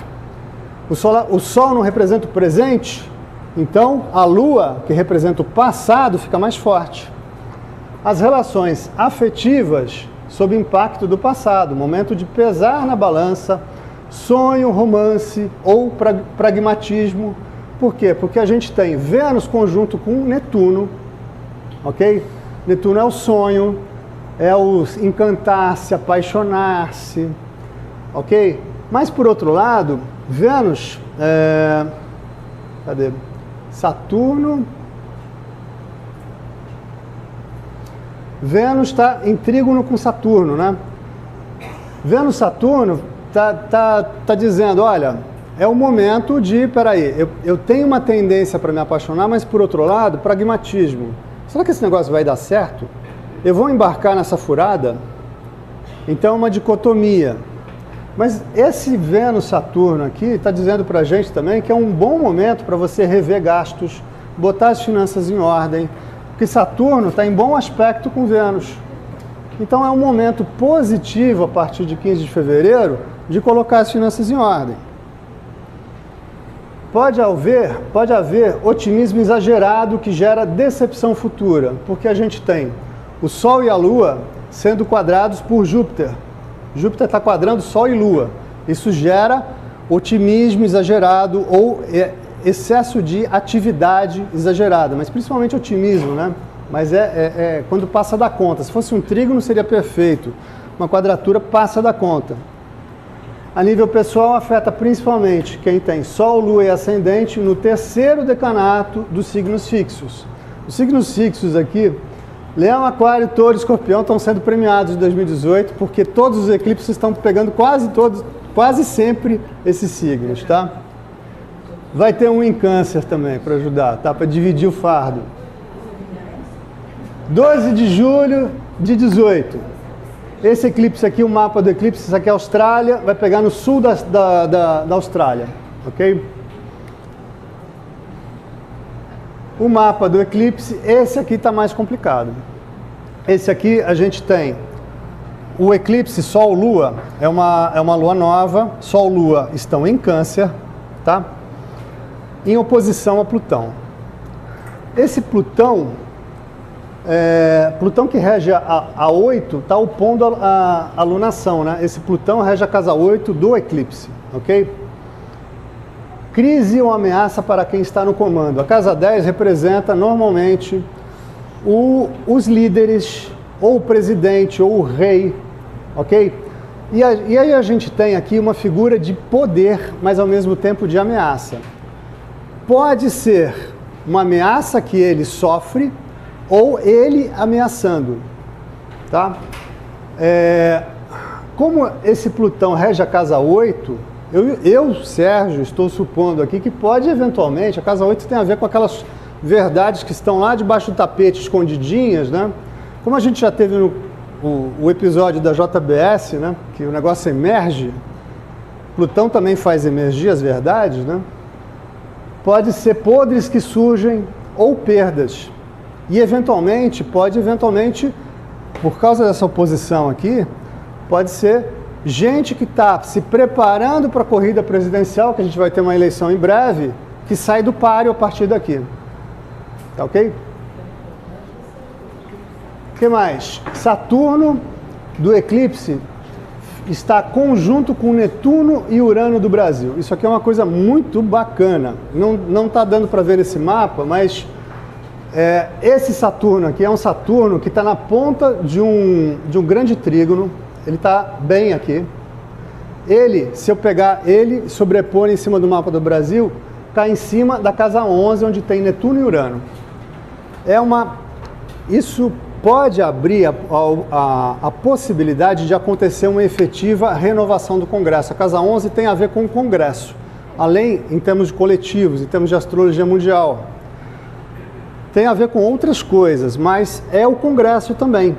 O Sol não representa o presente? Então, a Lua, que representa o passado, fica mais forte. As relações afetivas sob impacto do passado. Momento de pesar na balança, sonho, romance ou pragmatismo. Por quê? Porque a gente tem Vênus conjunto com Netuno, ok? Netuno é o sonho, é o encantar-se, apaixonar-se, ok? Mas, por outro lado, Vênus, cadê? Saturno. Vênus está em trígono com Saturno, né? Vênus-Saturno tá dizendo, olha, é o momento de, peraí, eu tenho uma tendência para me apaixonar, mas, por outro lado, pragmatismo. Será que esse negócio vai dar certo? Eu vou embarcar nessa furada? Então é uma dicotomia. Mas esse Vênus-Saturno aqui está dizendo para a gente também que é um bom momento para você rever gastos, botar as finanças em ordem, porque Saturno está em bom aspecto com Vênus. Então é um momento positivo a partir de 15 de fevereiro de colocar as finanças em ordem. Pode haver otimismo exagerado que gera decepção futura, porque a gente tem o Sol e a Lua sendo quadrados por Júpiter. Júpiter está quadrando Sol e Lua. Isso gera otimismo exagerado ou excesso de atividade exagerada, mas principalmente otimismo, né? Mas quando passa da conta. Se fosse um trígono seria perfeito. Uma quadratura passa da conta. A nível pessoal afeta principalmente quem tem Sol, Lua e Ascendente no terceiro decanato dos signos fixos. Os signos fixos aqui, Leão, Aquário, Touro e Escorpião estão sendo premiados em 2018 porque todos os eclipses estão pegando quase sempre esses signos, tá? Vai ter um em Câncer também para ajudar, tá? Para dividir o fardo. 12 de julho de 18. Esse eclipse aqui, o mapa do eclipse, isso aqui é a Austrália, vai pegar no sul da Austrália, ok? O mapa do eclipse, esse aqui está mais complicado. Esse aqui a gente tem o eclipse Sol-Lua, é uma lua nova, Sol-Lua estão em Câncer, tá? Em oposição a Plutão. Esse Plutão, Plutão que rege a 8, está opondo a lunação, né? Esse Plutão rege a casa 8 do eclipse, ok? Crise ou ameaça para quem está no comando. A casa 10 representa normalmente os líderes, ou o presidente, ou o rei, ok? E aí a gente tem aqui uma figura de poder, mas ao mesmo tempo de ameaça. Pode ser uma ameaça que ele sofre, ou ele ameaçando, tá? Como esse Plutão rege a casa 8, eu, Sérgio, estou supondo aqui que pode eventualmente, a casa 8 tem a ver com aquelas verdades que estão lá debaixo do tapete, escondidinhas, né? Como a gente já teve o episódio da JBS, né? Que o negócio emerge, Plutão também faz emergir as verdades, né? Pode ser podres que surgem ou perdas. E eventualmente, por causa dessa oposição aqui, pode ser gente que está se preparando para a corrida presidencial, que a gente vai ter uma eleição em breve, que sai do páreo a partir daqui. Tá ok? O que mais? Saturno do eclipse está conjunto com Netuno e Urano do Brasil. Isso aqui é uma coisa muito bacana. Não está dando para ver nesse mapa, mas esse Saturno aqui é um Saturno que está na ponta de um grande trígono. Ele está bem aqui. Ele, se eu pegar ele, sobrepor em cima do mapa do Brasil, está em cima da casa 11, onde tem Netuno e Urano. Isso pode abrir a possibilidade de acontecer uma efetiva renovação do Congresso. A casa 11 tem a ver com o Congresso, além em termos de coletivos, em termos de astrologia mundial. Tem a ver com outras coisas, mas é o Congresso também.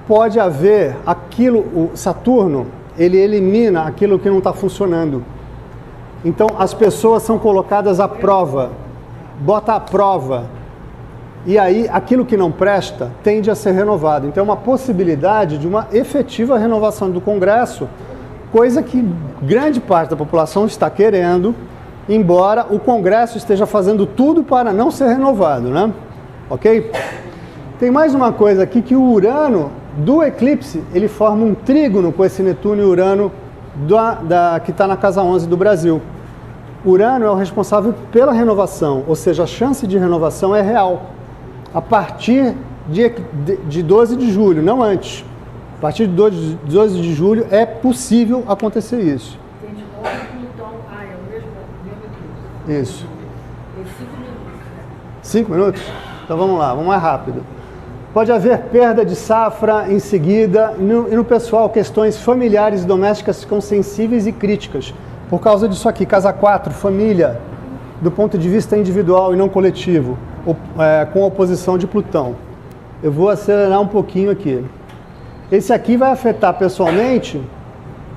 Pode haver o Saturno, ele elimina aquilo que não está funcionando. Então as pessoas são colocadas à prova, bota à prova. E aí, aquilo que não presta tende a ser renovado. Então, é uma possibilidade de uma efetiva renovação do Congresso, coisa que grande parte da população está querendo, embora o Congresso esteja fazendo tudo para não ser renovado, né? Ok? Tem mais uma coisa aqui, que o Urano do eclipse, ele forma um trígono com esse Netuno e Urano que está na casa 11 do Brasil. Urano é o responsável pela renovação, ou seja, a chance de renovação é real. A partir de 12 de julho, não antes. A partir de 12 de julho é possível acontecer isso. Tem de novo Plutão. É o mesmo eclipse. Isso. Tem 5 minutos. 5 minutos? Então vamos lá, vamos mais rápido. Pode haver perda de safra em seguida, e no pessoal, questões familiares e domésticas ficam sensíveis e críticas. Por causa disso aqui, casa 4, família, do ponto de vista individual e não coletivo, com oposição de Plutão. Eu vou acelerar um pouquinho aqui. Esse aqui vai afetar pessoalmente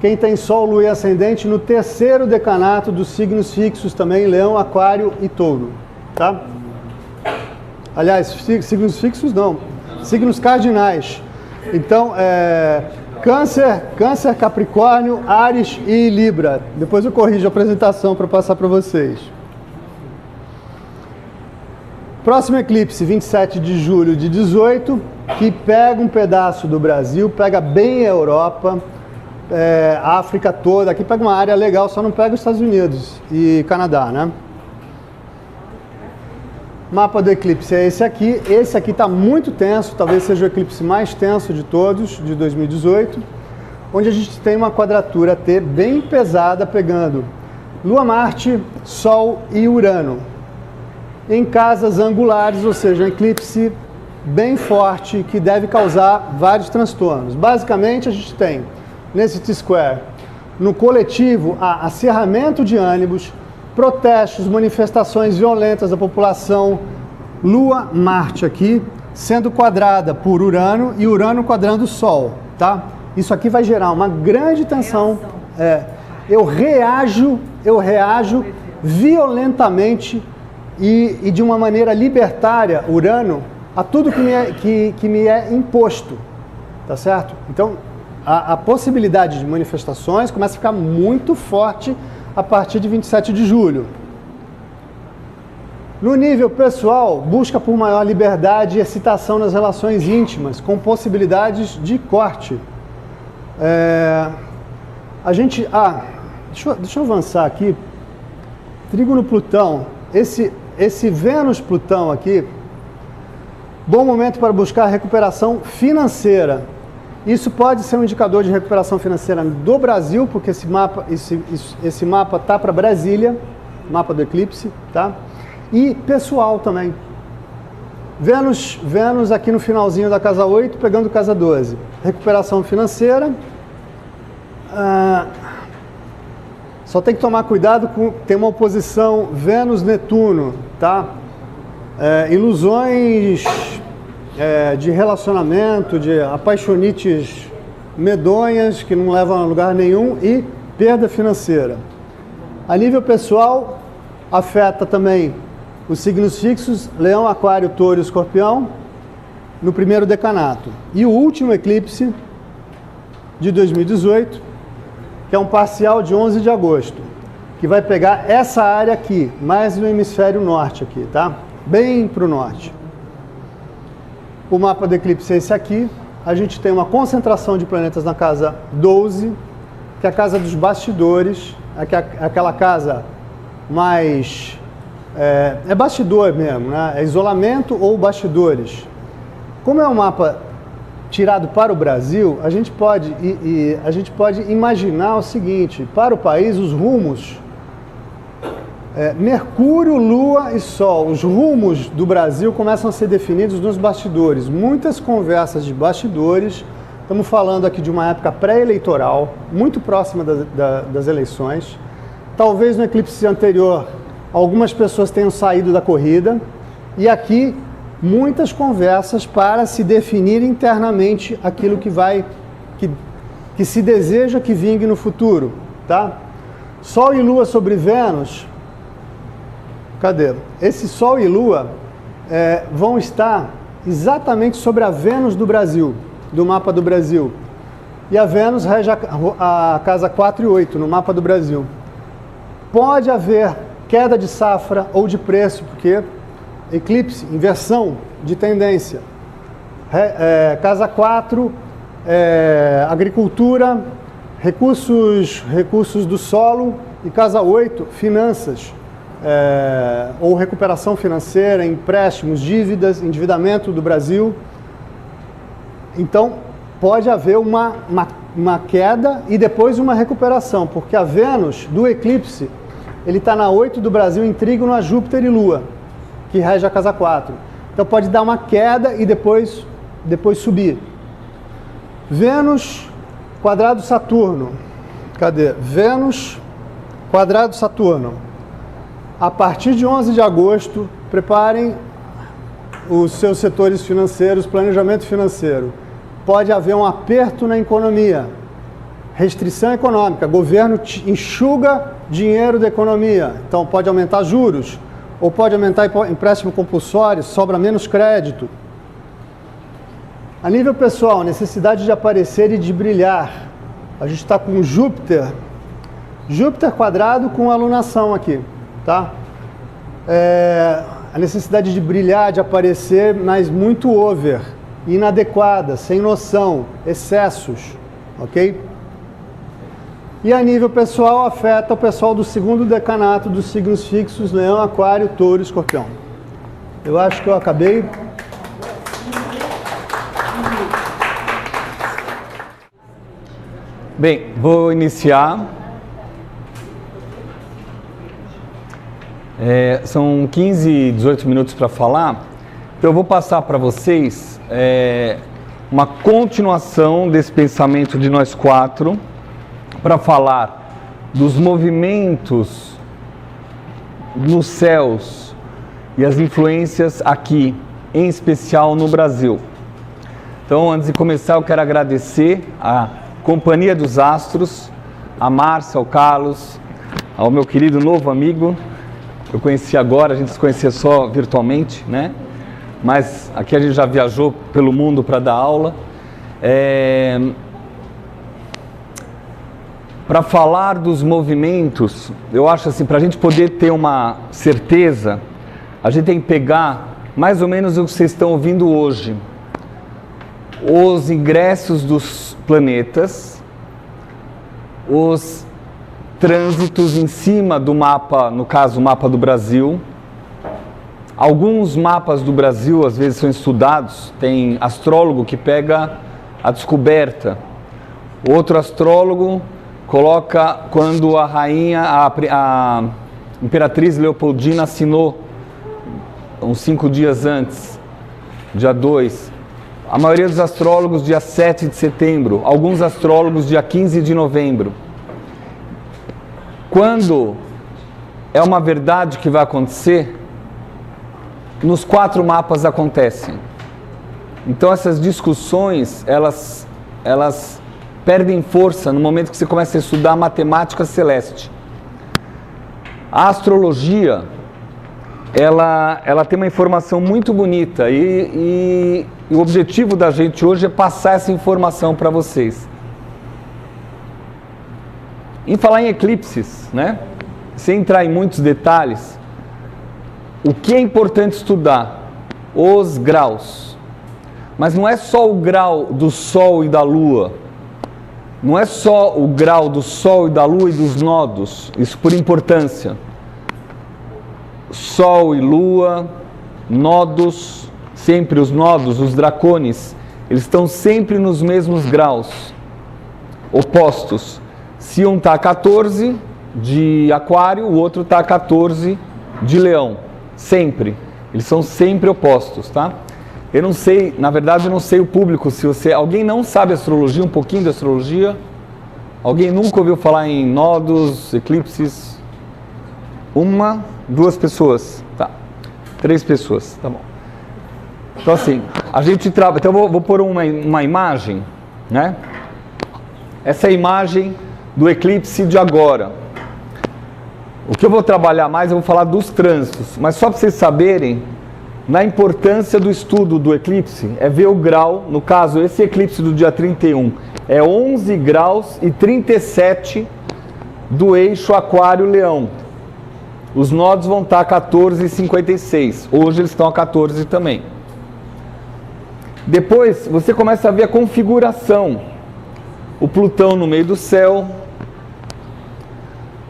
quem tem Sol, Lua e Ascendente no terceiro decanato dos signos fixos também, Leão, Aquário e Touro. Tá? Aliás, signos fixos não, signos cardinais. Então, Câncer, Capricórnio, Áries e Libra. Depois eu corrijo a apresentação para passar para vocês. Próximo eclipse, 27 de julho de 18, que pega um pedaço do Brasil, pega bem a Europa, a África toda. Aqui pega uma área legal, só não pega os Estados Unidos e Canadá, né? Mapa do eclipse é esse aqui. Esse aqui está muito tenso, talvez seja o eclipse mais tenso de todos, de 2018, onde a gente tem uma quadratura T bem pesada, pegando Lua, Marte, Sol e Urano em casas angulares, ou seja, um eclipse bem forte que deve causar vários transtornos. Basicamente, a gente tem nesse T-square, no coletivo, acirramento de ânimos, protestos, manifestações violentas da população, Lua, Marte aqui, sendo quadrada por Urano e Urano quadrando o Sol, tá? Isso aqui vai gerar uma grande tensão. Eu reajo violentamente e de uma maneira libertária, Urano, a tudo que me é imposto, tá certo? Então, a possibilidade de manifestações começa a ficar muito forte a partir de 27 de julho. No nível pessoal, busca por maior liberdade e excitação nas relações íntimas, com possibilidades de corte. Deixa eu avançar aqui. Trígono Plutão. Esse Vênus-Plutão aqui, bom momento para buscar recuperação financeira. Isso pode ser um indicador de recuperação financeira do Brasil, porque esse mapa tá para Brasília, mapa do eclipse, tá? E pessoal também. Vênus aqui no finalzinho da casa 8, pegando casa 12. Recuperação financeira. Só tem que tomar cuidado com... Tem uma oposição Vênus-Netuno, tá? Ilusões de relacionamento, de apaixonites medonhas que não levam a lugar nenhum e perda financeira. A nível pessoal, afeta também os signos fixos, Leão, Aquário, Touro e Escorpião, no primeiro decanato. E o último eclipse de 2018, que é um parcial de 11 de agosto, que vai pegar essa área aqui, mais no hemisfério norte aqui, tá? Bem para o norte. O mapa do eclipse é esse aqui. a gente tem uma concentração de planetas na casa 12, que é a casa dos bastidores, aquela casa mais... é bastidor mesmo, né? É isolamento ou bastidores. Como é um mapa tirado para o Brasil, a gente pode imaginar o seguinte: para o país, os rumos, Mercúrio, Lua e Sol, os rumos do Brasil começam a ser definidos nos bastidores. Muitas conversas de bastidores, estamos falando aqui de uma época pré-eleitoral, muito próxima das eleições. Talvez no eclipse anterior, algumas pessoas tenham saído da corrida, e aqui muitas conversas para se definir internamente aquilo que se deseja que vingue no futuro, tá? Sol e Lua sobre Vênus, cadê? Esse Sol e Lua vão estar exatamente sobre a Vênus do Brasil, do mapa do Brasil. E a Vênus rege a casa 4 e 8 no mapa do Brasil. Pode haver queda de safra ou de preço, porque eclipse, inversão de tendência. Casa 4, agricultura, recursos do solo. E casa 8, finanças, ou recuperação financeira, empréstimos, dívidas, endividamento do Brasil. Então, pode haver uma queda e depois uma recuperação, porque a Vênus do eclipse, ele está na 8 do Brasil em trígono a Júpiter e Lua, que rege a casa 4. Então pode dar uma queda e depois subir. Vênus quadrado Saturno. Cadê? Vênus quadrado Saturno. A partir de 11 de agosto, preparem os seus setores financeiros, planejamento financeiro. Pode haver um aperto na economia, restrição econômica, governo enxuga dinheiro da economia, então pode aumentar juros, ou pode aumentar empréstimo compulsório, sobra menos crédito. A nível pessoal, necessidade de aparecer e de brilhar. A gente está com Júpiter quadrado com alunação aqui, tá? A necessidade de brilhar, de aparecer, mas muito over, inadequada, sem noção, excessos, ok? E a nível pessoal, afeta o pessoal do segundo decanato dos signos fixos, Leão, Aquário, Touro e Escorpião. Eu acho que eu acabei. Bem, vou iniciar. São 15, 18 minutos para falar. Então eu vou passar para vocês uma continuação desse pensamento de nós quatro, para falar dos movimentos nos céus e as influências aqui, em especial no Brasil. Então, antes de começar, eu quero agradecer a Companhia dos Astros, a Márcia, ao Carlos, ao meu querido novo amigo. Eu conheci agora, a gente se conhecia só virtualmente, né? Mas aqui a gente já viajou pelo mundo para dar aula. Para falar dos movimentos, eu acho assim, para a gente poder ter uma certeza, a gente tem que pegar mais ou menos o que vocês estão ouvindo hoje. Os ingressos dos planetas, os trânsitos em cima do mapa, no caso o mapa do Brasil. Alguns mapas do Brasil às vezes são estudados, tem astrólogo que pega a descoberta, outro astrólogo coloca quando a rainha, a imperatriz Leopoldina assinou uns 5 dias antes, dia 2. A maioria dos astrólogos dia 7 de setembro, alguns astrólogos dia 15 de novembro. Quando é uma verdade que vai acontecer, nos 4 mapas acontecem. Então essas discussões, elas perdem força no momento que você começa a estudar a matemática celeste. A astrologia, ela tem uma informação muito bonita e o objetivo da gente hoje é passar essa informação para vocês. Em falar em eclipses, né? Sem entrar em muitos detalhes, o que é importante estudar? Os graus. Mas não é só o grau do Sol e da Lua. Não é só o grau do Sol e da Lua e dos nodos. Isso por importância. Sol e Lua, nodos, sempre os nodos, os dracones, eles estão sempre nos mesmos graus, opostos. Se um está a 14 de Aquário, o outro está a 14 de Leão. Sempre. Eles são sempre opostos, tá? Eu não sei, na verdade eu não sei o público, se você... Alguém não sabe astrologia, um pouquinho de astrologia? Alguém nunca ouviu falar em nodos, eclipses? Uma, duas pessoas, tá? 3 pessoas, tá bom. Então assim, a gente trabalha... Então eu vou pôr uma imagem, né? Essa é a imagem do eclipse de agora. O que eu vou trabalhar mais, eu vou falar dos trânsitos, mas só para vocês saberem, na importância do estudo do eclipse, é ver o grau, no caso, esse eclipse do dia 31, é 11 graus e 37 do eixo Aquário-Leão. Os nodos vão estar a 14,56. Hoje eles estão a 14 também. Depois você começa a ver a configuração. O Plutão no meio do céu.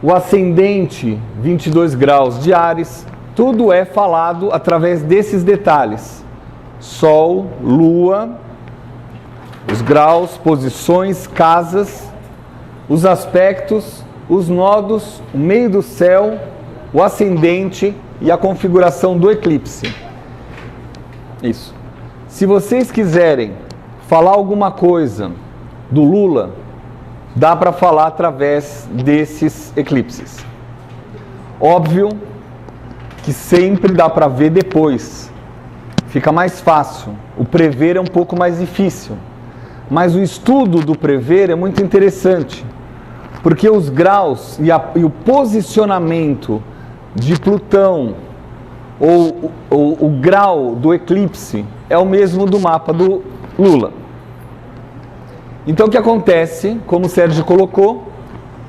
O ascendente, 22 graus de Áries. Tudo é falado através desses detalhes. Sol, Lua, os graus, posições, casas, os aspectos, os nodos, o meio do céu, o ascendente e a configuração do eclipse. Isso. Se vocês quiserem falar alguma coisa do Lula, dá para falar através desses eclipses. Óbvio que sempre dá para ver depois. Fica mais fácil. O prever é um pouco mais difícil. Mas o estudo do prever é muito interessante. Porque os graus e o posicionamento de Plutão ou o grau do eclipse é o mesmo do mapa do Lula. Então o que acontece, como o Sérgio colocou,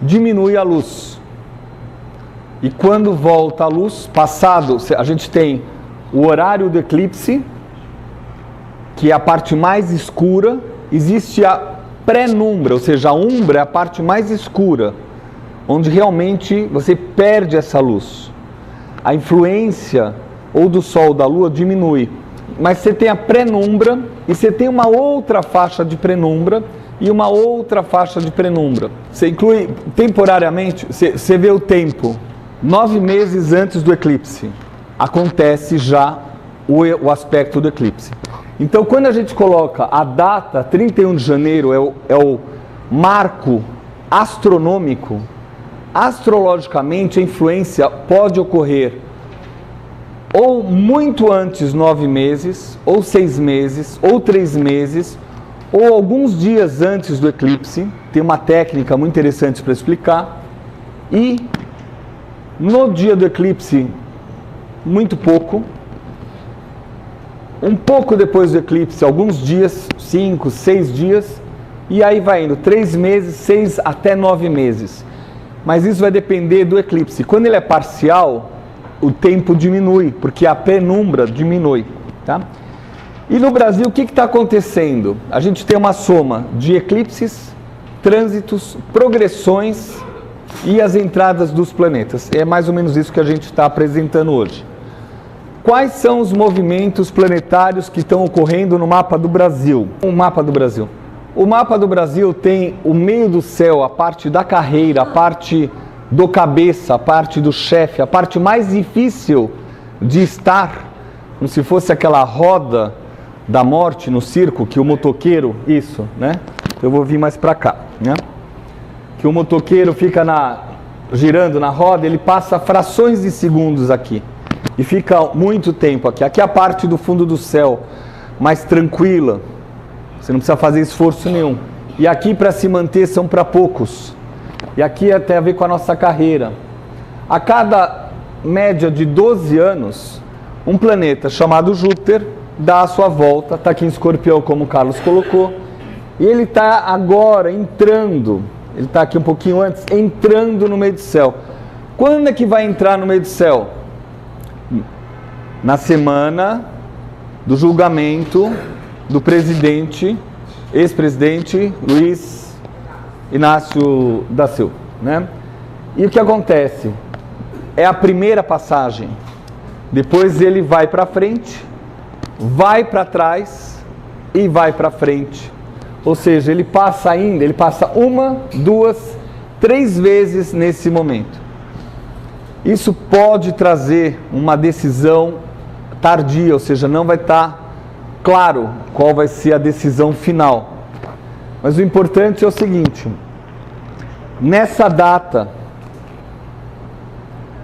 diminui a luz. E quando volta a luz, passado, a gente tem o horário do eclipse, que é a parte mais escura, existe a pré-numbra, ou seja, a umbra é a parte mais escura, onde realmente você perde essa luz. A influência ou do Sol ou da Lua diminui. Mas você tem a pré-numbra e você tem uma outra faixa de pré-numbra e uma outra faixa de penumbra. Você inclui temporariamente, você vê o tempo, 9 meses antes do eclipse, acontece já o aspecto do eclipse. Então, quando a gente coloca a data, 31 de janeiro, é o marco astronômico, astrologicamente a influência pode ocorrer ou muito antes 9 meses, ou 6 meses, ou 3 meses, ou alguns dias antes do eclipse. Tem uma técnica muito interessante para explicar. E no dia do eclipse, muito pouco. Um pouco depois do eclipse, alguns dias, 5, 6 dias. E aí vai indo 3 meses, 6 até 9 meses. Mas isso vai depender do eclipse. Quando ele é parcial, o tempo diminui, porque a penumbra diminui, tá? E no Brasil, o que está acontecendo? A gente tem uma soma de eclipses, trânsitos, progressões e as entradas dos planetas. É mais ou menos isso que a gente está apresentando hoje. Quais são os movimentos planetários que estão ocorrendo no mapa do Brasil? O mapa do Brasil. O mapa do Brasil tem o meio do céu, a parte da carreira, a parte do cabeça, a parte do chefe, a parte mais difícil de estar, como se fosse aquela roda da morte no circo, que o motoqueiro, isso, né? Eu vou vir mais para cá, né? Que o motoqueiro fica girando na roda, ele passa frações de segundos aqui e fica muito tempo aqui. Aqui é a parte do fundo do céu, mais tranquila, você não precisa fazer esforço nenhum. E aqui para se manter são para poucos. E aqui tem a ver com a nossa carreira. A cada média de 12 anos, um planeta chamado Júpiter dá a sua volta, está aqui em Escorpião, como o Carlos colocou, e ele está agora entrando, ele está aqui um pouquinho antes, entrando no meio do céu. Quando é que vai entrar no meio do céu? Na semana do julgamento do presidente, ex-presidente Luiz Inácio da Silva, né? E o que acontece? É a primeira passagem. Depois ele vai para frente, vai para trás e vai para frente. Ou seja, ele passa uma, duas, 3 vezes nesse momento. Isso pode trazer uma decisão tardia, ou seja, não vai estar claro qual vai ser a decisão final. Mas o importante é o seguinte: nessa data,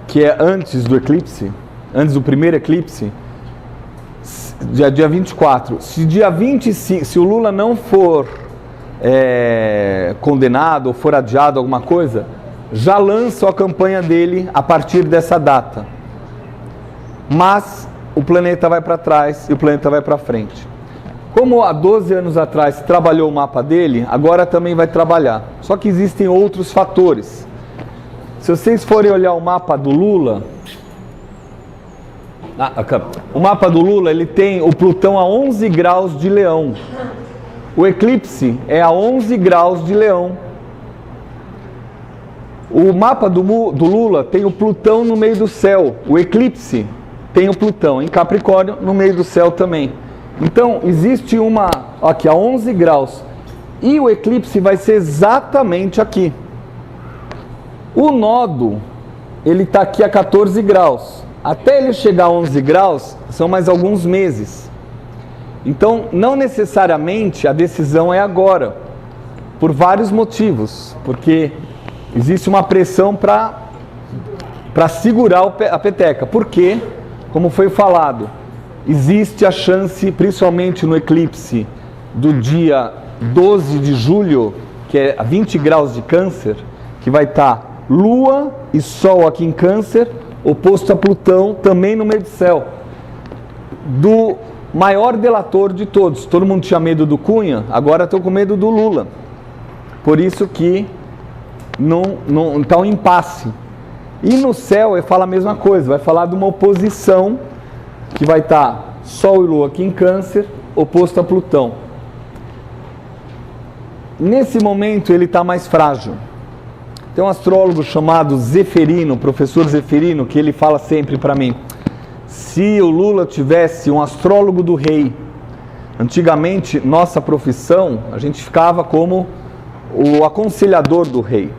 que é antes do eclipse, antes do primeiro eclipse, dia 24, se dia 25, se o Lula não for condenado ou for adiado alguma coisa, já lança a campanha dele a partir dessa data. Mas o planeta vai para trás e o planeta vai para frente. Como há 12 anos atrás trabalhou o mapa dele, agora também vai trabalhar. Só que existem outros fatores. Se vocês forem olhar o mapa do Lula, o mapa do Lula, ele tem o Plutão a 11 graus de Leão. O eclipse é a 11 graus de Leão. O mapa do Lula tem o Plutão no meio do céu. O eclipse tem o Plutão em Capricórnio no meio do céu também. Então, existe uma aqui a 11 graus. E o eclipse vai ser exatamente aqui. O nodo, ele está aqui a 14 graus. Até ele chegar a 11 graus, são mais alguns meses. Então, não necessariamente a decisão é agora, por vários motivos. Porque existe uma pressão para segurar a peteca. Porque, como foi falado, existe a chance, principalmente no eclipse do dia 12 de julho, que é a 20 graus de Câncer, que vai estar Lua e Sol aqui em Câncer, oposto a Plutão, também no meio do céu. Do maior delator de todos. Todo mundo tinha medo do Cunha, agora estou com medo do Lula. Por isso que não está um impasse. E no céu ele fala a mesma coisa, vai falar de uma oposição que vai estar Sol e Lua aqui em Câncer, oposto a Plutão. Nesse momento ele está mais frágil. Tem um astrólogo chamado Zeferino, professor Zeferino, que ele fala sempre para mim: se o Lula tivesse um astrólogo do rei, antigamente nossa profissão, a gente ficava como o aconselhador do rei,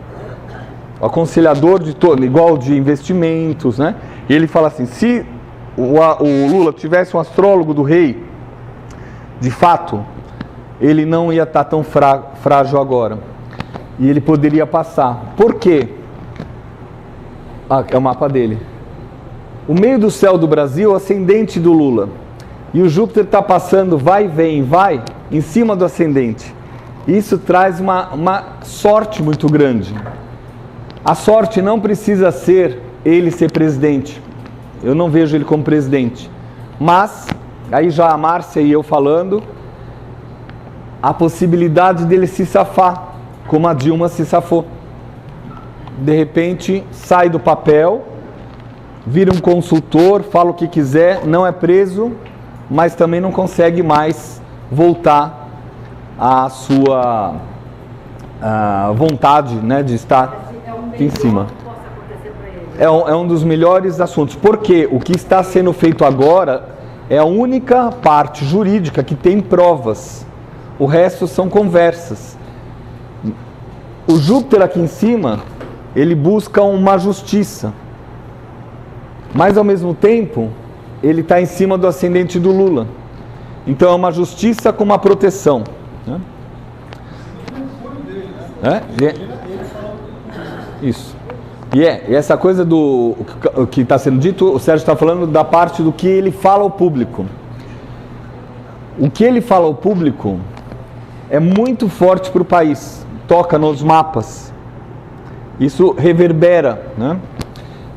o aconselhador de todo, igual de investimentos, né? E ele fala assim: se o Lula tivesse um astrólogo do rei, de fato, ele não ia estar tão frágil agora. E ele poderia passar. Por quê? É o mapa dele. O meio do céu do Brasil é o ascendente do Lula. E o Júpiter está passando, vai, vem, vai, em cima do ascendente. Isso traz uma sorte muito grande. A sorte não precisa ser ele ser presidente. Eu não vejo ele como presidente. Mas, aí já a Márcia e eu falando, a possibilidade dele se safar, como a Dilma se safou. De repente, sai do papel, vira um consultor, fala o que quiser, não é preso, mas também não consegue mais voltar à sua vontade, né, de estar aqui em cima. É um dos melhores assuntos, porque o que está sendo feito agora é a única parte jurídica que tem provas. O resto são conversas. O Júpiter aqui em cima, ele busca uma justiça. Mas ao mesmo tempo, ele está em cima do ascendente do Lula. Então é uma justiça com uma proteção. Né? Isso. E essa coisa do que está sendo dito, o Sérgio está falando da parte do que ele fala ao público. O que ele fala ao público é muito forte para o país, toca nos mapas, isso reverbera, né?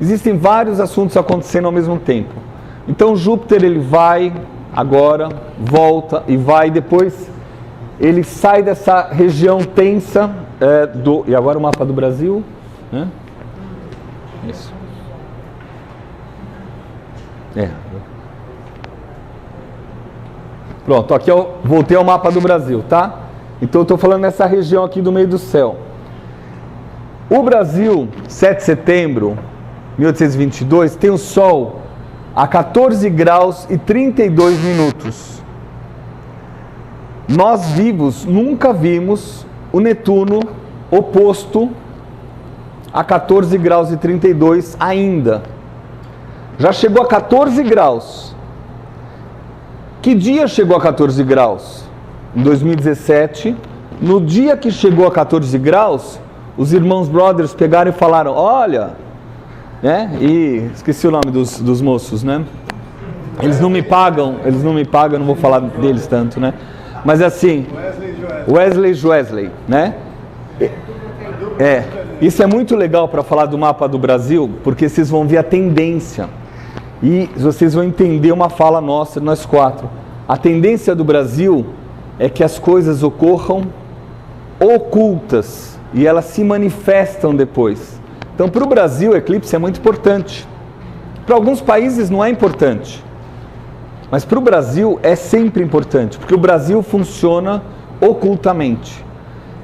Existem vários assuntos acontecendo ao mesmo tempo. Então Júpiter ele vai agora, volta e vai, depois ele sai dessa região tensa e agora o mapa do Brasil, né? Isso. Pronto, aqui eu voltei ao mapa do Brasil, tá? Então eu estou falando nessa região aqui do meio do céu. O Brasil, 7 de setembro de 1822, tem o Sol a 14 graus e 32 minutos. Nós vivos nunca vimos o Netuno oposto a 14 graus e 32 ainda. Já chegou a 14 graus. Que dia chegou a 14 graus? Em 2017. No dia que chegou a 14 graus, os irmãos Brothers pegaram e falaram, olha, né? E esqueci o nome dos moços, né? Eles não me pagam, não vou falar deles tanto, né? Mas assim, Wesley, né? Isso é muito legal para falar do mapa do Brasil, porque vocês vão ver a tendência. E vocês vão entender uma fala nossa, nós quatro. A tendência do Brasil é que as coisas ocorram ocultas e elas se manifestam depois. Então, para o Brasil, o eclipse é muito importante. Para alguns países não é importante. Mas para o Brasil é sempre importante, porque o Brasil funciona ocultamente.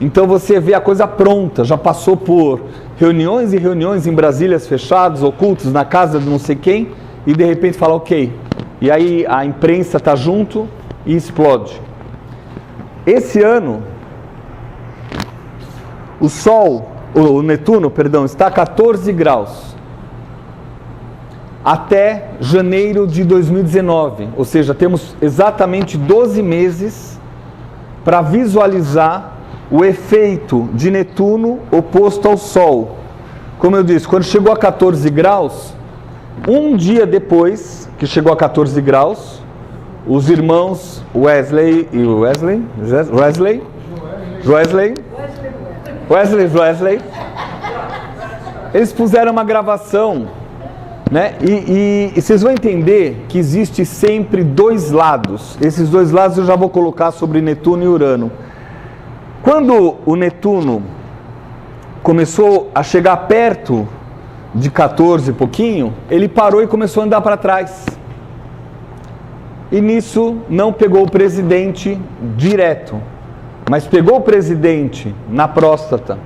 Então você vê a coisa pronta, já passou por reuniões e reuniões em Brasílias fechadas, ocultos, na casa de não sei quem, e de repente fala ok. E aí a imprensa está junto e explode. Esse ano, o Netuno, está a 14 graus. Até janeiro de 2019, ou seja, temos exatamente 12 meses para visualizar o efeito de Netuno oposto ao Sol. Como eu disse, quando chegou a 14 graus, um dia depois que chegou a 14 graus, os irmãos Wesley, eles puseram uma gravação, né? E vocês vão entender que existe sempre dois lados. Esses dois lados eu já vou colocar sobre Netuno e Urano. Quando o Netuno começou a chegar perto de 14 e pouquinho, ele parou e começou a andar para trás. E nisso não pegou o presidente direto, mas pegou o presidente na próstata,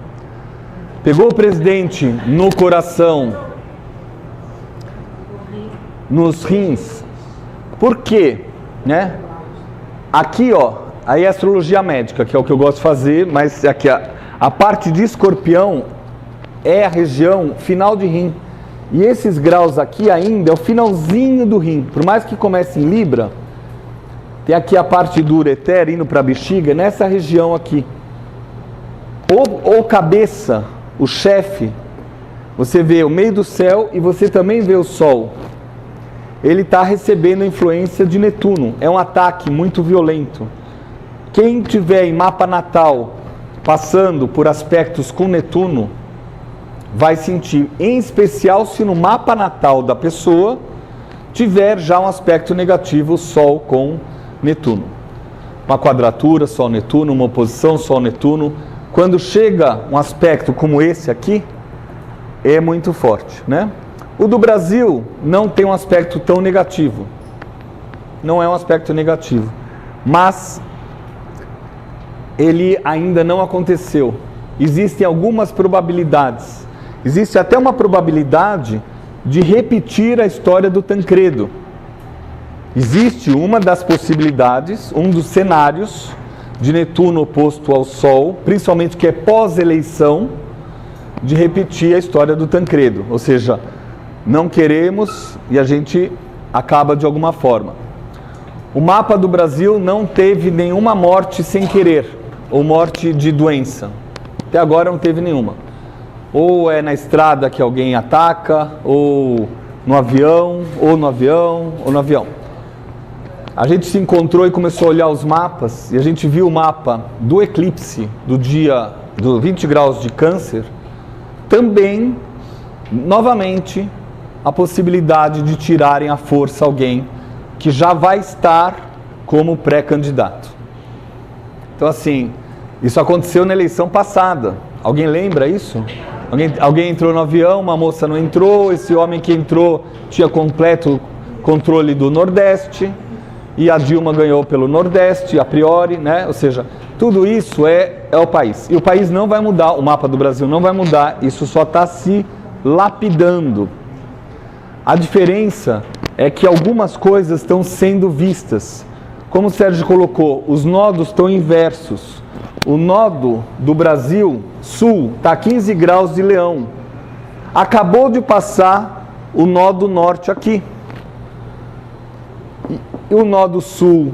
pegou o presidente no coração, nos rins. Por quê? Né? Aqui, ó, aí é astrologia médica, que é o que eu gosto de fazer, mas aqui a parte de Escorpião é a região final de rim. E esses graus aqui ainda é o finalzinho do rim. Por mais que comece em Libra, tem aqui a parte do ureter indo para a bexiga, nessa região aqui. Ou cabeça, o chefe, você vê o meio do céu e você também vê o Sol. Ele está recebendo a influência de Netuno. É um ataque muito violento. Quem tiver em mapa natal passando por aspectos com Netuno, vai sentir, em especial se no mapa natal da pessoa tiver já um aspecto negativo, Sol com Netuno. Uma quadratura, Sol-Netuno, uma oposição, Sol-Netuno. Quando chega um aspecto como esse aqui, é muito forte, né? O do Brasil não tem um aspecto tão negativo. Não é um aspecto negativo. Mas ele ainda não aconteceu. Existem algumas probabilidades. Existe até uma probabilidade de repetir a história do Tancredo. Existe uma das possibilidades, um dos cenários de Netuno oposto ao Sol, principalmente que é pós-eleição, de repetir a história do Tancredo. Ou seja, não queremos e a gente acaba de alguma forma. O mapa do Brasil não teve nenhuma morte sem querer, ou morte de doença. Até agora não teve nenhuma. Ou é na estrada que alguém ataca, ou no avião, ou no avião, ou no avião. A gente se encontrou e começou a olhar os mapas, e a gente viu o mapa do eclipse do dia do 20 graus de Câncer, também, novamente, a possibilidade de tirarem à força alguém que já vai estar como pré-candidato. Então, assim, isso aconteceu na eleição passada. Alguém lembra isso? Alguém entrou no avião, uma moça não entrou, esse homem que entrou tinha completo controle do Nordeste, e a Dilma ganhou pelo Nordeste, a priori, né? Ou seja, tudo isso é o país. E o país não vai mudar, o mapa do Brasil não vai mudar, isso só está se lapidando. A diferença é que algumas coisas estão sendo vistas. Como o Sérgio colocou, os nodos estão inversos. O nodo do Brasil sul está a 15 graus de Leão. Acabou de passar o nodo norte aqui. E o nodo sul,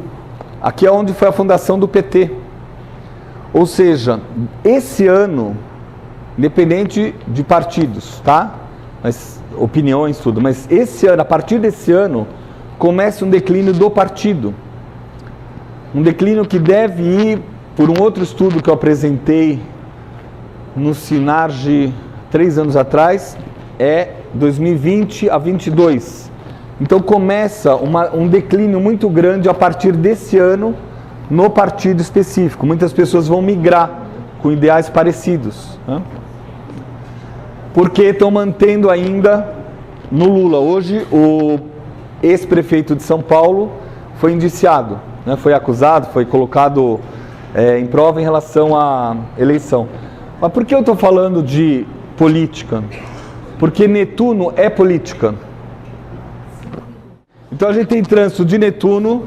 aqui é onde foi a fundação do PT. Ou seja, esse ano, independente de partidos, tá? Mas, opiniões, tudo. Mas esse ano, a partir desse ano, começa um declínio do partido. Um declínio que deve ir, por um outro estudo que eu apresentei no Sinarge 3 anos atrás, é 2020 a 22. Então começa um declínio muito grande a partir desse ano no partido específico. Muitas pessoas vão migrar com ideais parecidos, né? Porque estão mantendo ainda no Lula. Hoje o ex-prefeito de São Paulo foi indiciado, né? Foi acusado, foi colocado em prova em relação à eleição. Mas por que eu estou falando de política? Porque Netuno é política. Então a gente tem trânsito de Netuno,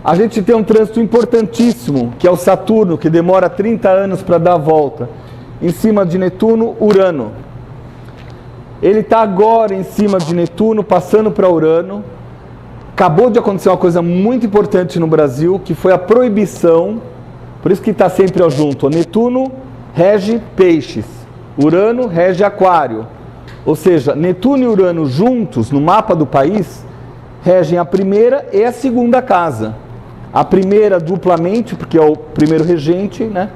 a gente tem um trânsito importantíssimo, que é o Saturno, que demora 30 anos para dar a volta. Em cima de Netuno, Urano. Ele está agora em cima de Netuno, passando para Urano. Acabou de acontecer uma coisa muito importante no Brasil, que foi a proibição, por isso que está sempre junto. Netuno rege peixes, Urano rege aquário. Ou seja, Netuno e Urano juntos no mapa do país regem a primeira e a segunda casa. A primeira duplamente, porque é o primeiro regente, né?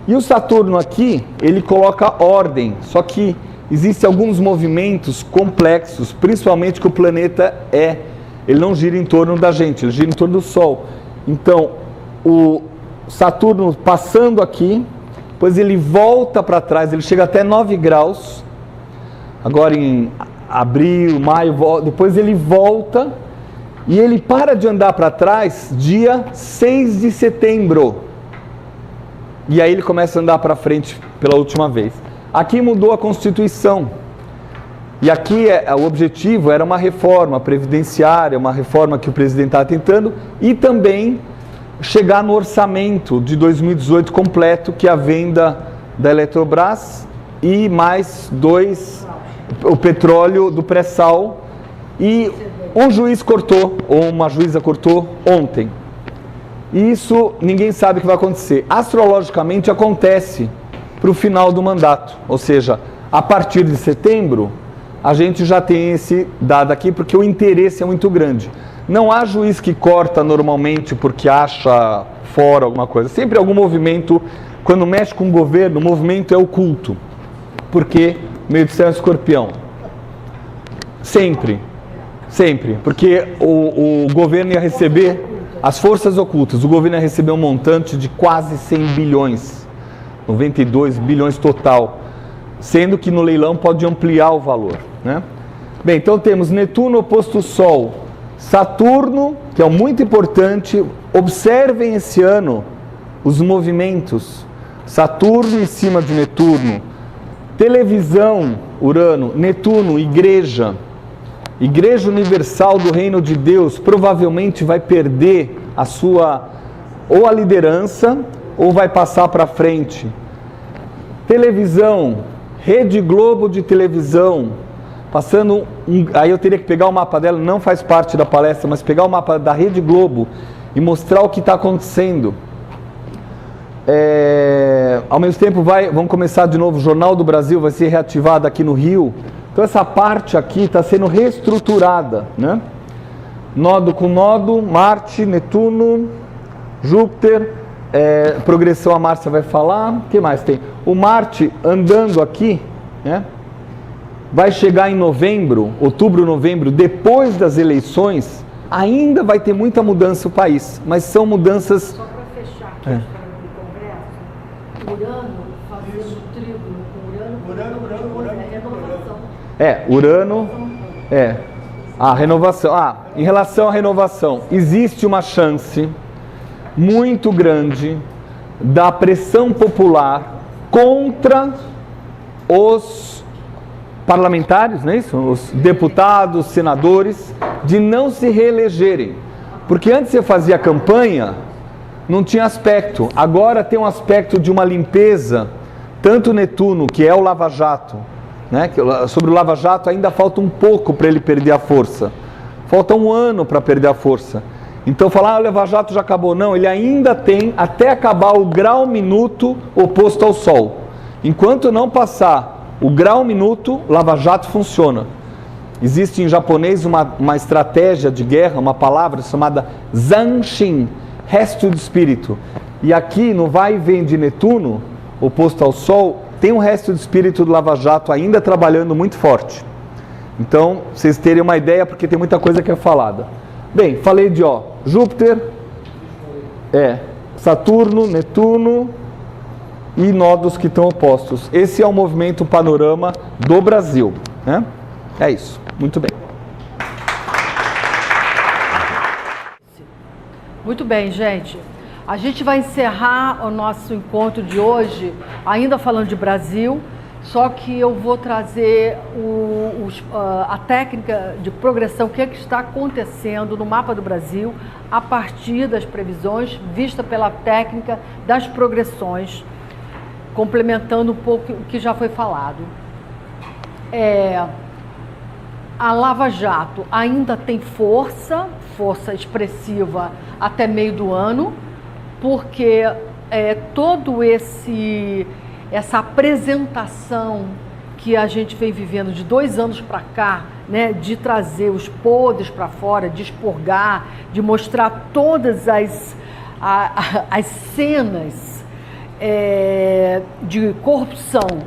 E o Saturno aqui, ele coloca ordem, só que existem alguns movimentos complexos, principalmente que o planeta ele não gira em torno da gente, ele gira em torno do Sol. Então, o Saturno passando aqui, depois ele volta para trás, ele chega até 9 graus, agora em abril, maio, depois ele volta e ele para de andar para trás dia 6 de setembro. E aí ele começa a andar para frente pela última vez. Aqui mudou a Constituição. E aqui o objetivo era uma reforma previdenciária, uma reforma que o presidente estava tentando, e também chegar no orçamento de 2018 completo, que é a venda da Eletrobras e mais o petróleo do pré-sal. E um juiz cortou, ou uma juíza cortou ontem. E isso ninguém sabe o que vai acontecer. Astrologicamente acontece para o final do mandato, ou seja, a partir de setembro, a gente já tem esse dado aqui, porque o interesse é muito grande. Não há juiz que corta normalmente porque acha fora alguma coisa. Sempre algum movimento, quando mexe com o governo, o movimento é oculto. Porque meio do céu é Escorpião. Sempre. Sempre. Porque o governo ia receber, as forças ocultas, o governo ia receber um montante de quase 100 bilhões. 92 bilhões total. Sendo que no leilão pode ampliar o valor, né? Bem, então temos Netuno oposto ao Sol, Saturno, que é muito importante. Observem esse ano os movimentos. Saturno em cima de Netuno. Televisão, Urano. Netuno, igreja. Igreja Universal do Reino de Deus provavelmente vai perder a sua, ou a liderança, ou vai passar para frente. Televisão, Rede Globo de televisão, passando aí eu teria que pegar o mapa dela, não faz parte da palestra, mas pegar o mapa da Rede Globo e mostrar o que está acontecendo. Ao mesmo tempo vamos começar de novo, o Jornal do Brasil vai ser reativado aqui no Rio. Então essa parte aqui está sendo reestruturada, né? Nodo com nodo, Marte, Netuno, Júpiter, progressão a Márcia vai falar. O que mais tem? O Marte andando aqui, né? Vai chegar em novembro, outubro, novembro, depois das eleições, ainda vai ter muita mudança no país, mas são mudanças... Só para fechar aqui a história do Congresso, Urano fazendo trígono com Urano, é renovação. Urano, A renovação. Em relação à renovação, existe uma chance muito grande da pressão popular contra os parlamentares, não é isso? Os deputados, senadores, de não se reelegerem. Porque antes você fazia campanha, não tinha aspecto. Agora tem um aspecto de uma limpeza, tanto Netuno, que é o Lava Jato, né? Sobre o Lava Jato ainda falta um pouco para ele perder a força. Falta um ano para perder a força. Então falar, o Lava Jato já acabou. Não, ele ainda tem até acabar o grau minuto oposto ao Sol. Enquanto não passar o grau minuto, Lava Jato funciona. Existe em japonês uma estratégia de guerra, uma palavra chamada Zanshin, resto de espírito. E aqui no vai e vem de Netuno, oposto ao Sol, tem um resto de espírito do Lava Jato ainda trabalhando muito forte. Então, vocês terem uma ideia, porque tem muita coisa que é falada. Bem, falei de Júpiter, Saturno, Netuno e nodos que estão opostos. Esse é o movimento panorama do Brasil, né? É isso, muito bem. Muito bem, gente. A gente vai encerrar o nosso encontro de hoje, ainda falando de Brasil, só que eu vou trazer a técnica de progressão, o que é que está acontecendo no mapa do Brasil, a partir das previsões, vista pela técnica das progressões, complementando um pouco o que já foi falado. A Lava Jato ainda tem força expressiva até meio do ano, porque essa apresentação que a gente vem vivendo de 2 anos para cá, né, de trazer os podres para fora, de expurgar, de mostrar todas as cenas de corrupção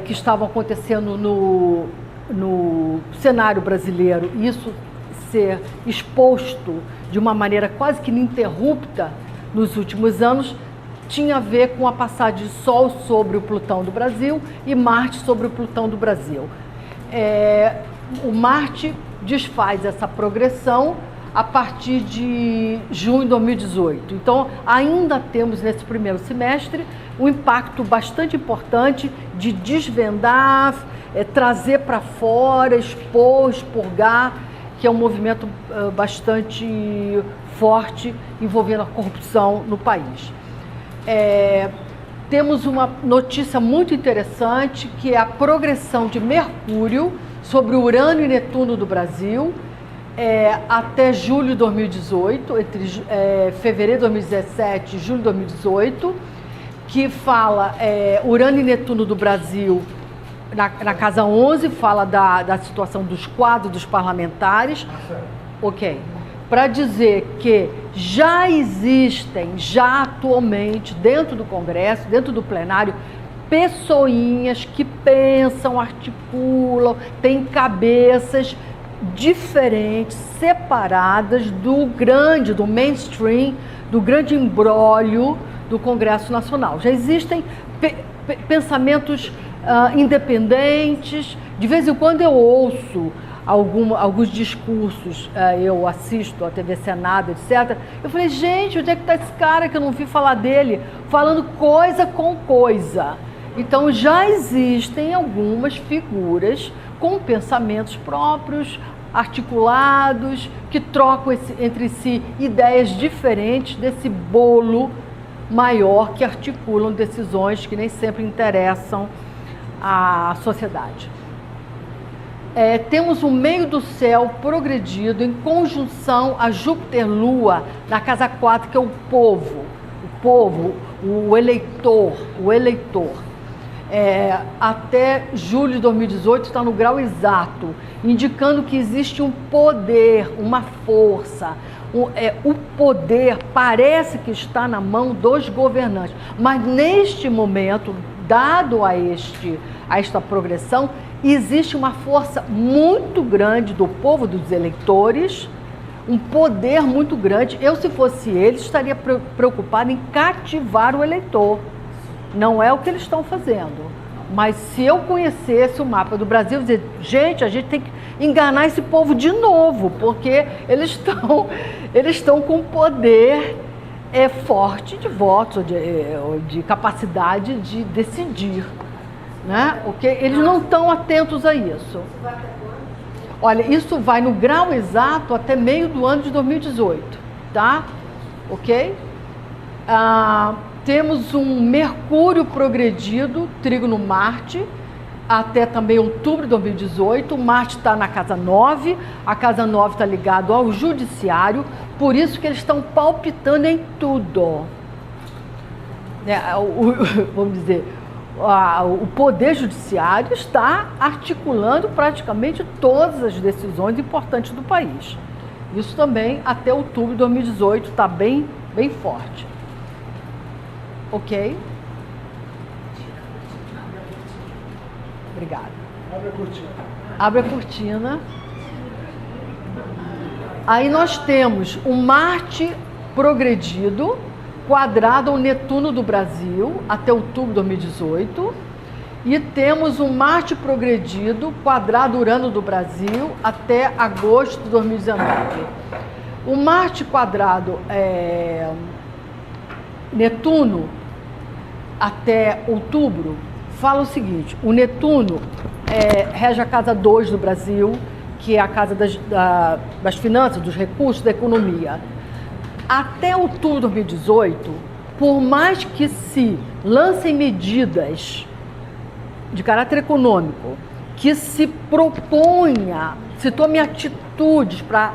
que estavam acontecendo no cenário brasileiro, isso ser exposto de uma maneira quase que ininterrupta nos últimos anos, tinha a ver com a passagem de Sol sobre o Plutão do Brasil e Marte sobre o Plutão do Brasil. O Marte desfaz essa progressão a partir de junho de 2018. Então, ainda temos nesse primeiro semestre um impacto bastante importante de desvendar, trazer para fora, expor, expurgar, que é um movimento bastante forte envolvendo a corrupção no país. Temos uma notícia muito interessante, que é a progressão de Mercúrio sobre Urano e Netuno do Brasil até julho de 2018, entre fevereiro de 2017 e julho de 2018, que fala Urano e Netuno do Brasil na casa 11, fala da situação dos quadros dos parlamentares. Ok. Para dizer que já existem, atualmente, dentro do Congresso, dentro do plenário, pessoinhas que pensam, articulam, têm cabeças diferentes, separadas do mainstream, do grande imbróglio do Congresso Nacional. Já existem pensamentos independentes. De vez em quando eu ouço alguns discursos, eu assisto a TV Senado, etc. Eu falei, gente, onde é que está esse cara que eu não vi falar dele? Falando coisa com coisa. Então já existem algumas figuras com pensamentos próprios, articulados, que trocam entre si ideias diferentes desse bolo maior que articulam decisões que nem sempre interessam à sociedade. Temos o meio do céu progredido em conjunção a Júpiter-Lua na casa 4, que é o povo, o eleitor. Até julho de 2018 está no grau exato, indicando que existe um poder, uma força. O poder parece que está na mão dos governantes, mas neste momento, dado a esta progressão, existe uma força muito grande do povo, dos eleitores, um poder muito grande. Eu, se fosse eles, estaria preocupado em cativar o eleitor. Não é o que eles estão fazendo. Mas se eu conhecesse o mapa do Brasil, dizer, gente, a gente tem que enganar esse povo de novo, porque eles estão com poder forte de votos, de capacidade de decidir, né? Okay? Eles não estão atentos a isso. Olha, isso vai no grau exato até meio do ano de 2018, tá? Ok? Temos um Mercúrio progredido, trígono Marte, até também outubro de 2018. Marte está na casa 9, a casa 9 está ligado ao judiciário, por isso que eles estão palpitando em tudo. Vamos dizer, o poder judiciário está articulando praticamente todas as decisões importantes do país. Isso também até outubro de 2018 está bem forte. Ok? Obrigada. Abre a cortina. Abre a cortina. Aí nós temos um Marte progredido, quadrado ao Netuno do Brasil, até outubro de 2018. E temos um Marte progredido, quadrado Urano do Brasil, até agosto de 2019. O Marte quadrado Netuno, até outubro, fala o seguinte: o Netuno rege a casa 2 do Brasil, que é a casa das finanças, dos recursos, da economia. Até outubro de 2018, por mais que se lancem medidas de caráter econômico, que se proponha, se tome atitudes para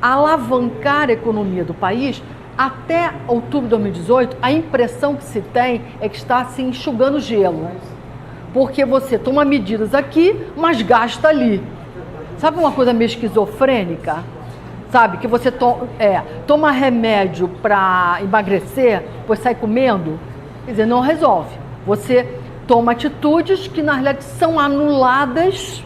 alavancar a economia do país, até outubro de 2018, a impressão que se tem é que está se enxugando gelo. Porque você toma medidas aqui, mas gasta ali. Sabe uma coisa meio esquizofrênica? Sabe, que você toma remédio para emagrecer, depois sai comendo? Quer dizer, não resolve. Você toma atitudes que, na realidade, são anuladas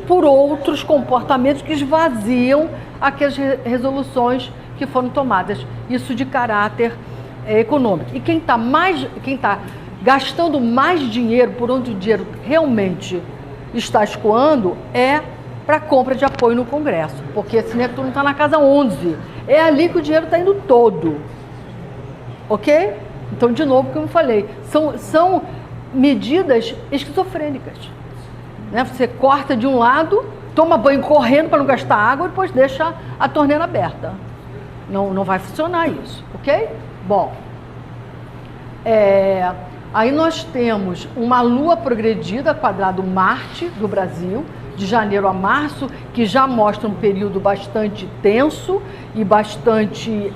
por outros comportamentos que esvaziam aquelas resoluções que foram tomadas. Isso de caráter econômico. E quem está gastando mais dinheiro por onde o dinheiro realmente está escoando é para compra de apoio no Congresso, porque esse Netuno está na casa 11. É ali que o dinheiro está indo todo. Ok? Então, de novo, como eu falei, são medidas esquizofrênicas. Né? Você corta de um lado, toma banho correndo para não gastar água e depois deixa a torneira aberta. Não vai funcionar isso, ok? Bom, aí nós temos uma Lua progredida, quadrado Marte do Brasil, de janeiro a março, que já mostra um período bastante tenso e bastante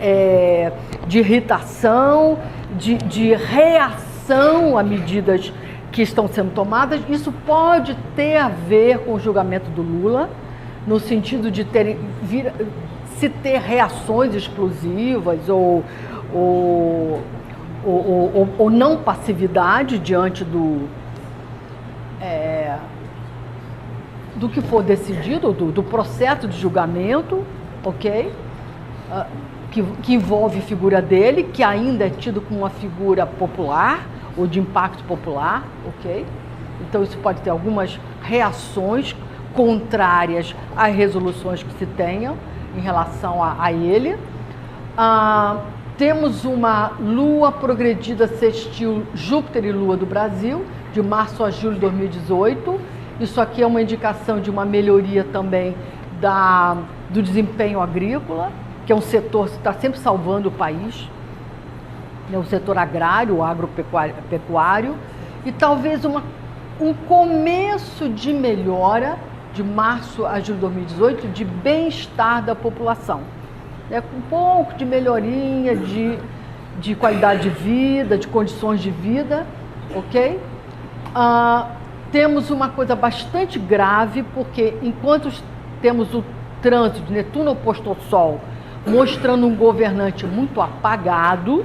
de irritação, de reação a medidas que estão sendo tomadas. Isso pode ter a ver com o julgamento do Lula, no sentido de se ter reações explosivas ou não passividade diante do que for decidido, do processo de julgamento, ok? Que envolve a figura dele, que ainda é tido como uma figura popular ou de impacto popular, ok? Então isso pode ter algumas reações contrárias às resoluções que se tenham em relação a ele. Temos uma Lua progredida sextil Júpiter e Lua do Brasil, de março a julho de 2018. Isso aqui é uma indicação de uma melhoria também do desempenho agrícola, que é um setor que está sempre salvando o país, né? O setor agrário, o agropecuário, e talvez um começo de melhora de março a julho de 2018 de bem-estar da população, né? Com um pouco de melhoria de qualidade de vida, de condições de vida, ok? Temos uma coisa bastante grave, porque enquanto temos o trânsito de Netuno oposto ao Sol, mostrando um governante muito apagado,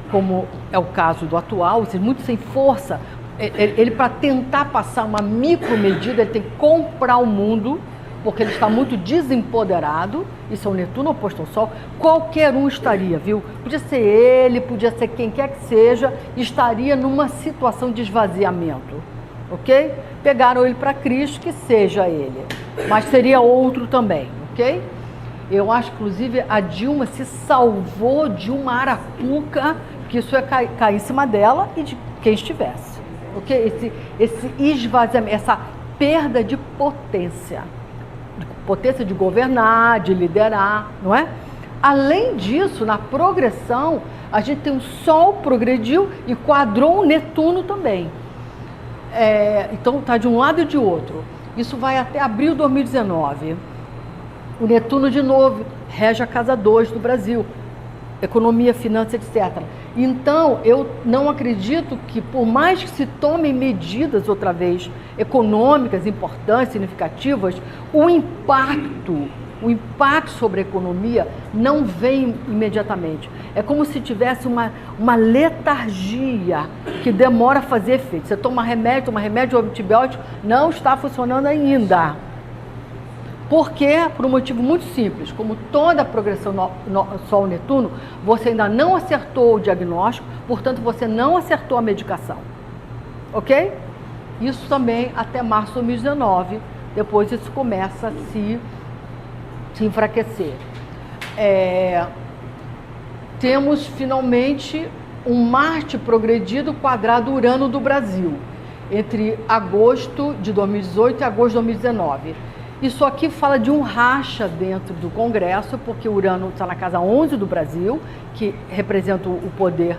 como é o caso do atual, ou seja, muito sem força, ele para tentar passar uma micromedida, ele tem que comprar o mundo, porque ele está muito desempoderado. Isso é o Netuno oposto ao Sol. Qualquer um estaria, viu? Podia ser ele, podia ser quem quer que seja, estaria numa situação de esvaziamento. ok? Pegaram ele para Cristo, que seja ele, mas seria outro também, ok? Eu acho, inclusive, a Dilma se salvou de uma arapuca, que isso ia cair em cima dela e de quem estivesse, ok? Esse esvaziamento, essa perda de potência de governar, de liderar, não é? Além disso, na progressão, a gente tem o Sol progrediu e quadrou o Netuno também. Então, está de um lado e de outro. Isso vai até abril de 2019. O Netuno, de novo, rege a casa 2 do Brasil. Economia, finanças, etc. Então, eu não acredito que, por mais que se tomem medidas, outra vez, econômicas, importantes, significativas, o impacto sobre a economia não vem imediatamente. É como se tivesse uma letargia que demora a fazer efeito. Você toma remédio, o antibiótico não está funcionando ainda. Por quê? Por um motivo muito simples. Como toda a progressão Sol-Netuno, você ainda não acertou o diagnóstico, portanto, você não acertou a medicação. Ok? Isso também até março de 2019. Depois isso começa a se enfraquecer. Temos finalmente um Marte progredido quadrado Urano do Brasil, entre agosto de 2018 e agosto de 2019. Isso aqui fala de um racha dentro do Congresso, porque Urano está na casa 11 do Brasil, que representa o poder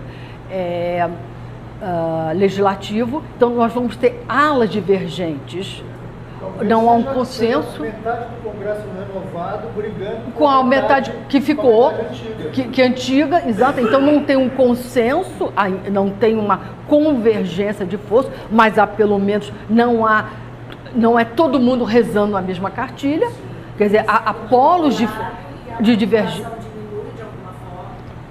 legislativo. Então, nós vamos ter alas divergentes. Não há um consenso. Metade do Congresso renovado brigando com a metade que ficou, que é antiga, exato. Então não tem um consenso, não tem uma convergência de força, mas há pelo menos não é todo mundo rezando a mesma cartilha. Quer dizer, há polos de divergência.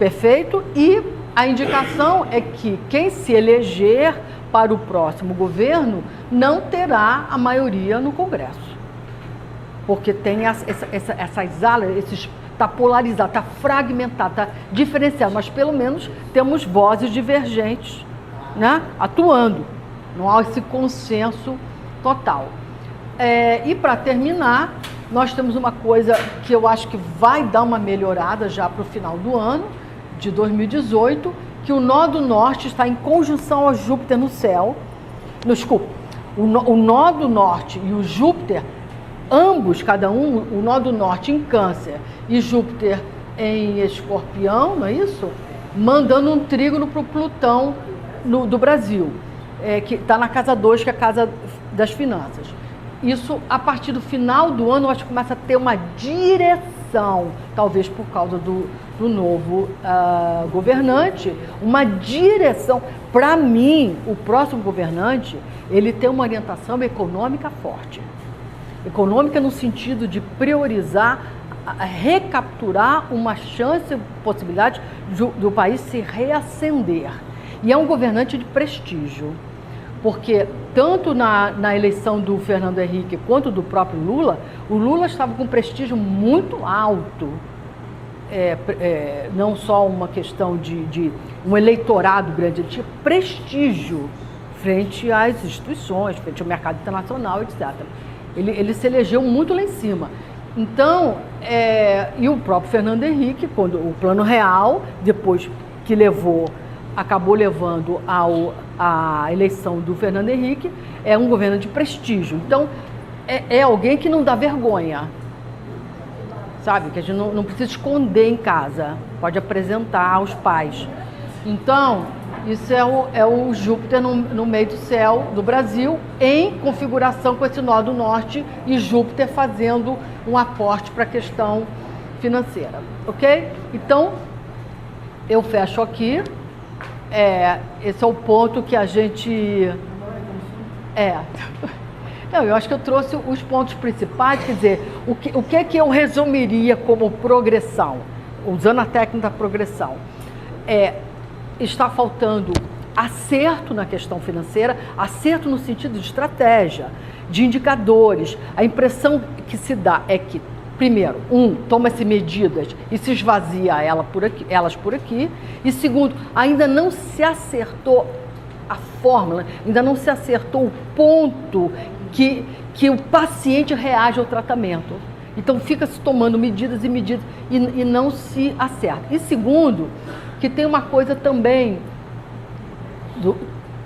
Perfeito. E a indicação é que quem se eleger para o próximo governo não terá a maioria no Congresso. Porque tem essas alas, está polarizado, está fragmentado, está diferenciado, mas pelo menos temos vozes divergentes, né, atuando. Não há esse consenso total. E para terminar, nós temos uma coisa que eu acho que vai dar uma melhorada já para o final do ano, de 2018, que o nó do norte está em conjunção ao Júpiter no céu. Desculpa, o nó do norte e o Júpiter, ambos, cada um, o nó do norte em Câncer e Júpiter em Escorpião, não é isso? Mandando um trígono para o Plutão do Brasil, que está na casa 2, que é a casa das finanças. Isso, a partir do final do ano, eu acho que começa a ter uma direção, talvez por causa do novo governante, uma direção. Para mim, o próximo governante, ele tem uma orientação econômica forte. Econômica no sentido de priorizar, recapturar uma chance, possibilidade do país se reacender. E é um governante de prestígio, porque tanto na eleição do Fernando Henrique quanto do próprio Lula, o Lula estava com prestígio muito alto. Não só uma questão de um eleitorado grande, ele tinha prestígio frente às instituições, frente ao mercado internacional, etc. Ele se elegeu muito lá em cima. Então, e o próprio Fernando Henrique, quando o Plano Real, depois que acabou levando à eleição do Fernando Henrique, é um governo de prestígio. Então, é alguém que não dá vergonha. Sabe, que a gente não precisa esconder em casa, pode apresentar aos pais. Então, isso é o Júpiter no meio do céu do Brasil, em configuração com esse nó do norte e Júpiter fazendo um aporte para a questão financeira, ok? Então, eu fecho aqui. Esse é o ponto que a gente... Não, eu acho que eu trouxe os pontos principais, quer dizer, o que é que eu resumiria como progressão, usando a técnica da progressão? Está faltando acerto na questão financeira, acerto no sentido de estratégia, de indicadores. A impressão que se dá é que, primeiro, toma-se medidas e se esvazia elas por aqui, e segundo, ainda não se acertou a fórmula, ainda não se acertou o ponto que o paciente reage ao tratamento. Então fica se tomando medidas e medidas e não se acerta. E segundo, que tem uma coisa também,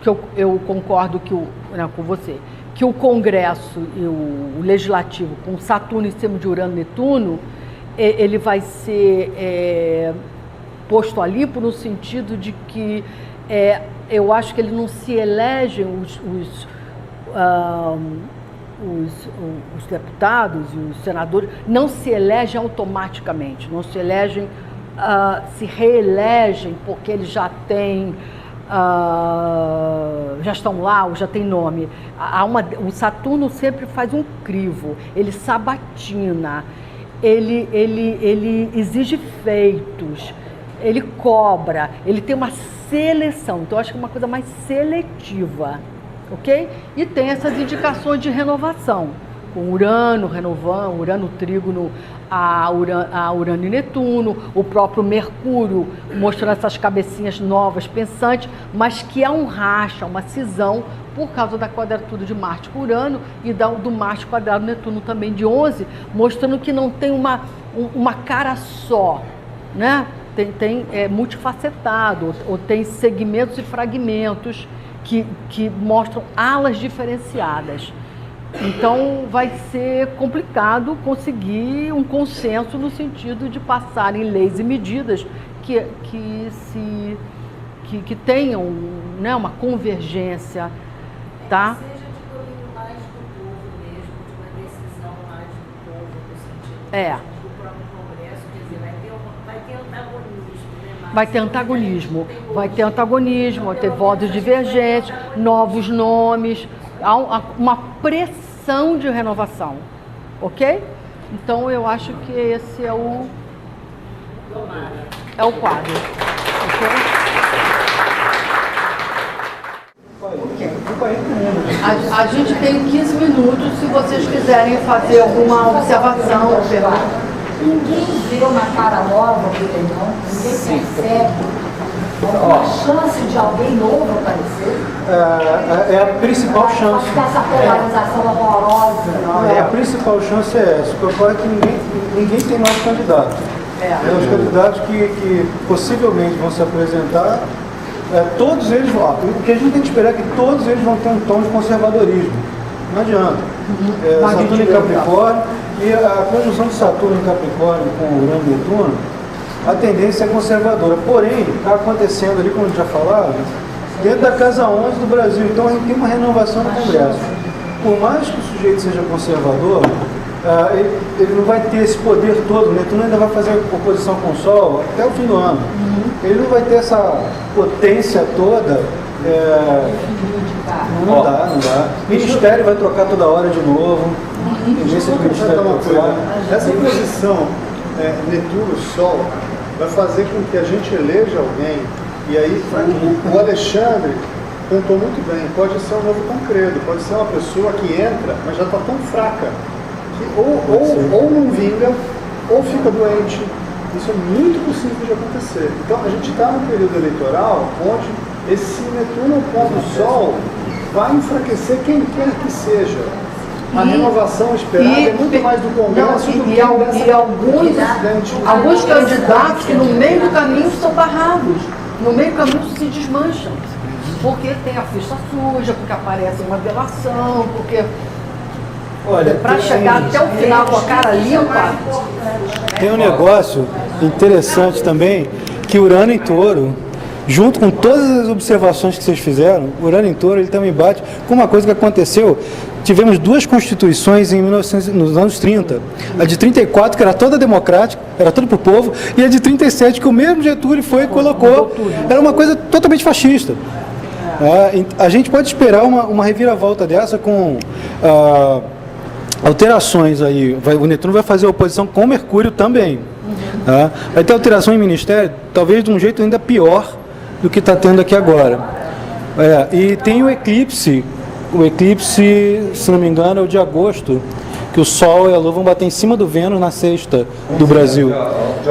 que eu concordo com você, que o Congresso e o Legislativo, com Saturno em cima de Urano e Netuno, ele vai ser posto ali no sentido de que eu acho que eles não se elegem, os deputados e os senadores não se elegem automaticamente, não se elegem, se reelegem porque eles já têm, já estão lá ou já tem nome. O Saturno sempre faz um crivo, ele sabatina, ele exige feitos, ele cobra, ele tem uma seleção. Então, eu acho que é uma coisa mais seletiva, ok? E tem essas indicações de renovação, com Urano renovando, Urano trígono a Urano e Netuno, o próprio Mercúrio mostrando essas cabecinhas novas, pensantes, mas que há um racha, uma cisão, por causa da quadratura de Marte com Urano e do Marte quadrado Netuno também de 11, mostrando que não tem uma cara só, né? É multifacetado, ou tem segmentos e fragmentos que mostram alas diferenciadas. Então vai ser complicado conseguir um consenso no sentido de passar em leis e medidas que tenham, né, uma convergência, tá? Seja de domínio mais do povo mesmo, de uma decisão mais do povo, no sentido do próprio Congresso, quer dizer, vai ter antagonismo, né? Vai ter antagonismo, vai ter votos divergentes, novos nomes, há uma pressão de renovação, ok? Então eu acho que esse é o quadro, ok? A gente tem 15 minutos se vocês quiserem fazer alguma observação ou pergunta. Ninguém vê uma cara nova aqui, não? Ninguém percebe alguma chance de alguém novo aparecer? É a principal chance. Essa polarização horrorosa. A principal chance é essa, porque agora que ninguém tem mais candidato. Os candidatos que possivelmente vão se apresentar, todos eles vão. O que a gente tem que esperar é que todos eles vão ter um tom de conservadorismo. Não adianta. Saturno em Capricórnio, e a conjunção de Saturno em Capricórnio com Urano e Netuno, a tendência é conservadora. Porém, está acontecendo ali, como a gente já falava, dentro da casa 11 do Brasil. Então a gente tem uma renovação no Congresso. Por mais que o sujeito seja conservador, ele não vai ter esse poder todo. O Netuno ainda vai fazer oposição com o Sol até o fim do ano. Ele não vai ter essa potência toda. Não dá. O Ministério vai trocar toda hora de novo. Essa posição Netuno-Sol vai fazer com que a gente eleja alguém, e aí o Alexandre contou muito bem, pode ser um novo Tancredo, pode ser uma pessoa que entra, mas já está tão fraca, que ou não vinga, ou fica doente. Isso é muito possível de acontecer. Então a gente está num período eleitoral onde esse Netuno contra o Sol vai enfraquecer quem quer que seja. A renovação esperada é muito mais do Congresso do que alguns candidatos que no meio do caminho são barrados, no meio do caminho se desmancham, porque tem a ficha suja, porque aparece uma delação, porque para chegar até o final com a cara limpa. Tem um negócio interessante também, que Urano em Touro, junto com todas as observações que vocês fizeram, Urano em Touro, ele também bate com uma coisa que aconteceu. Tivemos duas constituições nos anos 30. A de 34, que era toda democrática, era tudo para o povo, e a de 37, que o mesmo Getúlio foi e colocou. Era uma coisa totalmente fascista. A gente pode esperar uma reviravolta dessa com alterações aí. O Netuno vai fazer oposição com o Mercúrio também. Vai ter alteração em ministério, talvez de um jeito ainda pior do que está tendo aqui agora. E tem o eclipse, se não me engano, é o de agosto, que o Sol e a Lua vão bater em cima do Vênus na sexta do Brasil,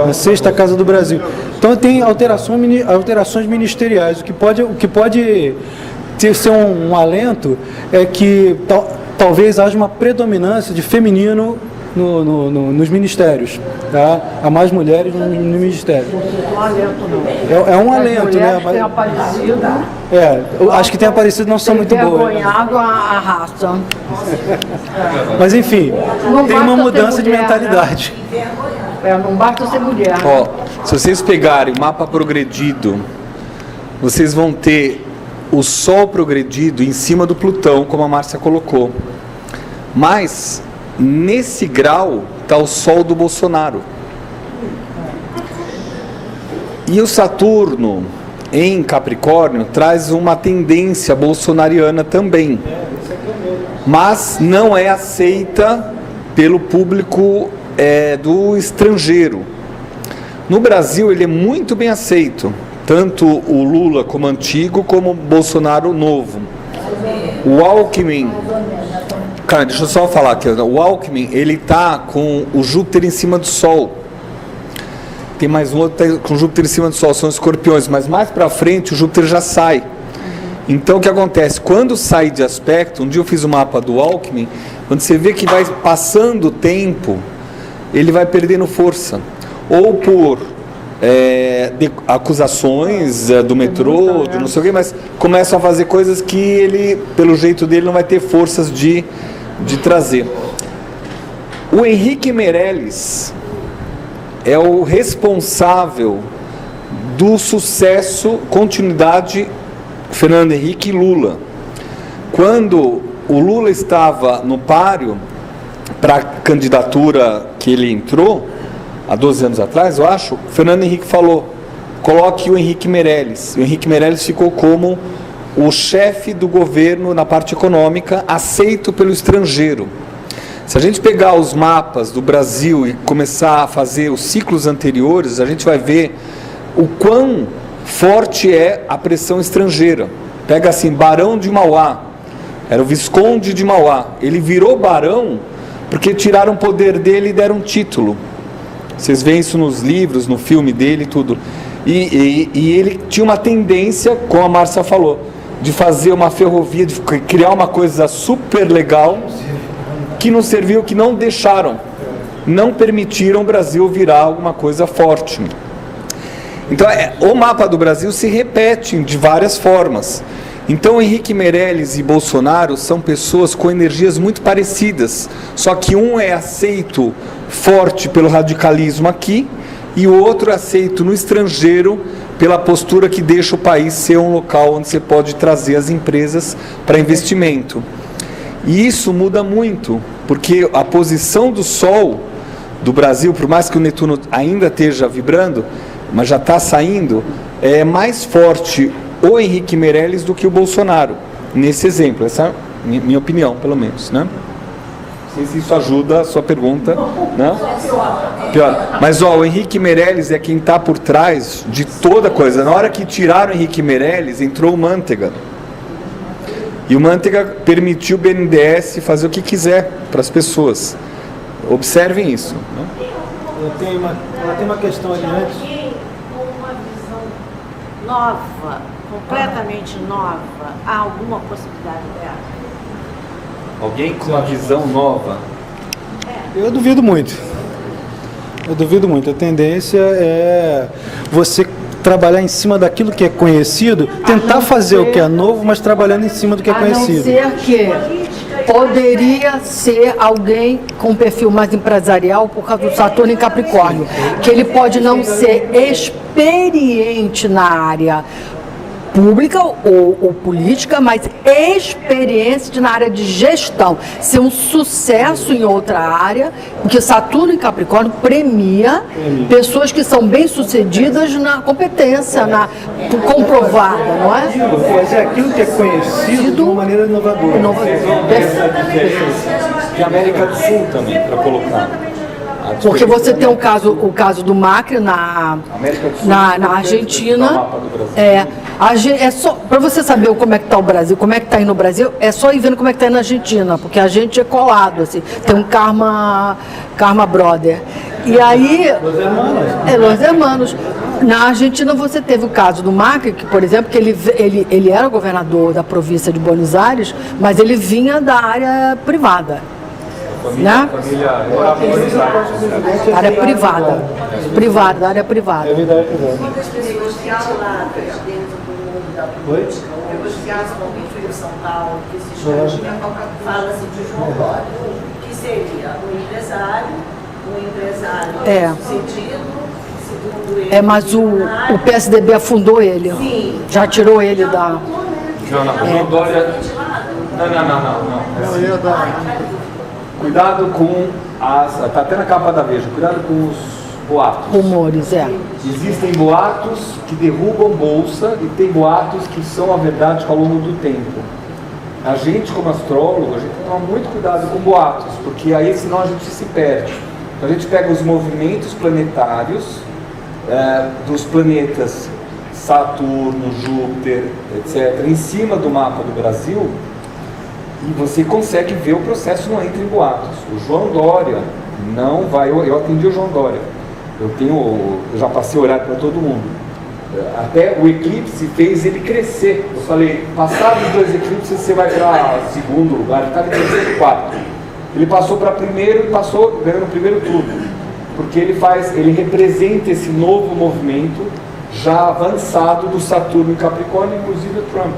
na sexta casa do Brasil. Então tem alterações ministeriais, o que pode ser um alento é que talvez haja uma predominância de feminino nos ministérios, tá? Há mais mulheres no ministério. Não é um alento, não. É um alento, né? Tem aparecido. Eu acho que tem aparecido, não são muito boas. Envergonhado a raça. Mas enfim, Não tem uma basta mudança ser de mulher, mentalidade. Não basta ser mulher. Ó, se vocês pegarem o mapa progredido, vocês vão ter o Sol progredido em cima do Plutão, como a Márcia colocou. Mas, nesse grau, está o Sol do Bolsonaro. E o Saturno, em Capricórnio, traz uma tendência bolsonariana também. Mas não é aceita pelo público do estrangeiro. No Brasil, ele é muito bem aceito. Tanto o Lula como antigo, como o Bolsonaro novo. O Alckmin, cara, deixa eu só falar aqui, o Alckmin, ele tá com o Júpiter em cima do Sol. Tem mais um outro tá com o Júpiter em cima do Sol, são escorpiões, mas mais para frente o Júpiter já sai. Então o que acontece? Quando sai de aspecto, um dia eu fiz o mapa do Alckmin, quando você vê que vai passando o tempo, ele vai perdendo força. Ou por acusações do metrô, de não sei o quê, mas começam a fazer coisas que ele, pelo jeito dele, não vai ter forças de trazer. O Henrique Meirelles é o responsável do sucesso, continuidade, Fernando Henrique e Lula. Quando o Lula estava no páreo para a candidatura que ele entrou, há 12 anos atrás, eu acho, o Fernando Henrique falou, coloque o Henrique Meirelles. O Henrique Meirelles ficou como o chefe do governo na parte econômica, aceito pelo estrangeiro. Se a gente pegar os mapas do Brasil e começar a fazer os ciclos anteriores, a gente vai ver o quão forte é a pressão estrangeira. Pega assim, Barão de Mauá, era o Visconde de Mauá. Ele virou barão porque tiraram o poder dele e deram um título. Vocês veem isso nos livros, no filme dele e tudo. E ele tinha uma tendência, como a Márcia falou, de fazer uma ferrovia, de criar uma coisa super legal, que não serviu, que não deixaram, não permitiram o Brasil virar alguma coisa forte. Então, o mapa do Brasil se repete de várias formas. Então, Henrique Meirelles e Bolsonaro são pessoas com energias muito parecidas, só que um é aceito forte pelo radicalismo aqui e o outro é aceito no estrangeiro pela postura que deixa o país ser um local onde você pode trazer as empresas para investimento. E isso muda muito, porque a posição do Sol do Brasil, por mais que o Netuno ainda esteja vibrando, mas já está saindo, é mais forte o Henrique Meirelles do que o Bolsonaro, nesse exemplo. Essa é a minha opinião, pelo menos, né? Não sei se isso ajuda a sua pergunta, né? Pior. Mas o Henrique Meirelles é quem está por trás de toda coisa. Na hora que tiraram o Henrique Meirelles, entrou o Manteiga. E o Manteiga permitiu o BNDES fazer o que quiser para as pessoas. Observem isso, né? Tem uma questão ali antes. Com uma visão nova, completamente nova, há alguma possibilidade dela? Alguém com uma visão nova? Eu duvido muito. A tendência é você trabalhar em cima daquilo que é conhecido, tentar fazer o que é novo, mas trabalhando em cima do que é conhecido. A não ser que poderia ser alguém com perfil mais empresarial por causa do Saturno em Capricórnio, que ele pode não ser experiente na área pública ou política, mas experiência na área de gestão, ser um sucesso em outra área, porque Saturno em Capricórnio premia pessoas que são bem-sucedidas na competência, comprovada, não é? Fazer aquilo que é conhecido de uma maneira inovadora. E a América do Sul também, para colocar. Porque você tem o caso do Macri na Argentina. É só para você saber como é que está o Brasil, como é que está aí no Brasil, é só ir vendo como é que está aí na Argentina, porque a gente é colado, assim, tem um karma brother. E aí, Los Hermanos. Na Argentina você teve o caso do Macri, que, por exemplo, que ele era governador da província de Buenos Aires, mas ele vinha da área privada. Né? Área privada. Privada, da área privada. Muitas pessoas que aladas dentro do mundo da política, principalmente em São Paulo, que se chama, fala-se de João Dória, que seria um empresário sucedido. Mas o PSDB afundou ele. Sim. Já tirou ele da... João Dória... Não. Cuidado com as... Está até na capa da Veja. Cuidado com os boatos. Rumores, Existem boatos que derrubam bolsa e tem boatos que são a verdade ao longo do tempo. A gente, como astrólogo, a gente tem que tomar muito cuidado com boatos, porque aí senão a gente se perde. Então a gente pega os movimentos planetários dos planetas Saturno, Júpiter, etc., em cima do mapa do Brasil, e você consegue ver o processo, não entra em boatos. O João Dória não vai... Eu atendi o João Dória. Eu já passei horário para todo mundo. Até o eclipse fez ele crescer. Eu falei, passados 2 eclipses você vai para segundo lugar, ele estava em terceiro e quarto. Ele passou para primeiro e passou ganhando o primeiro turno. Porque ele representa esse novo movimento já avançado do Saturno em Capricórnio, inclusive o Trump,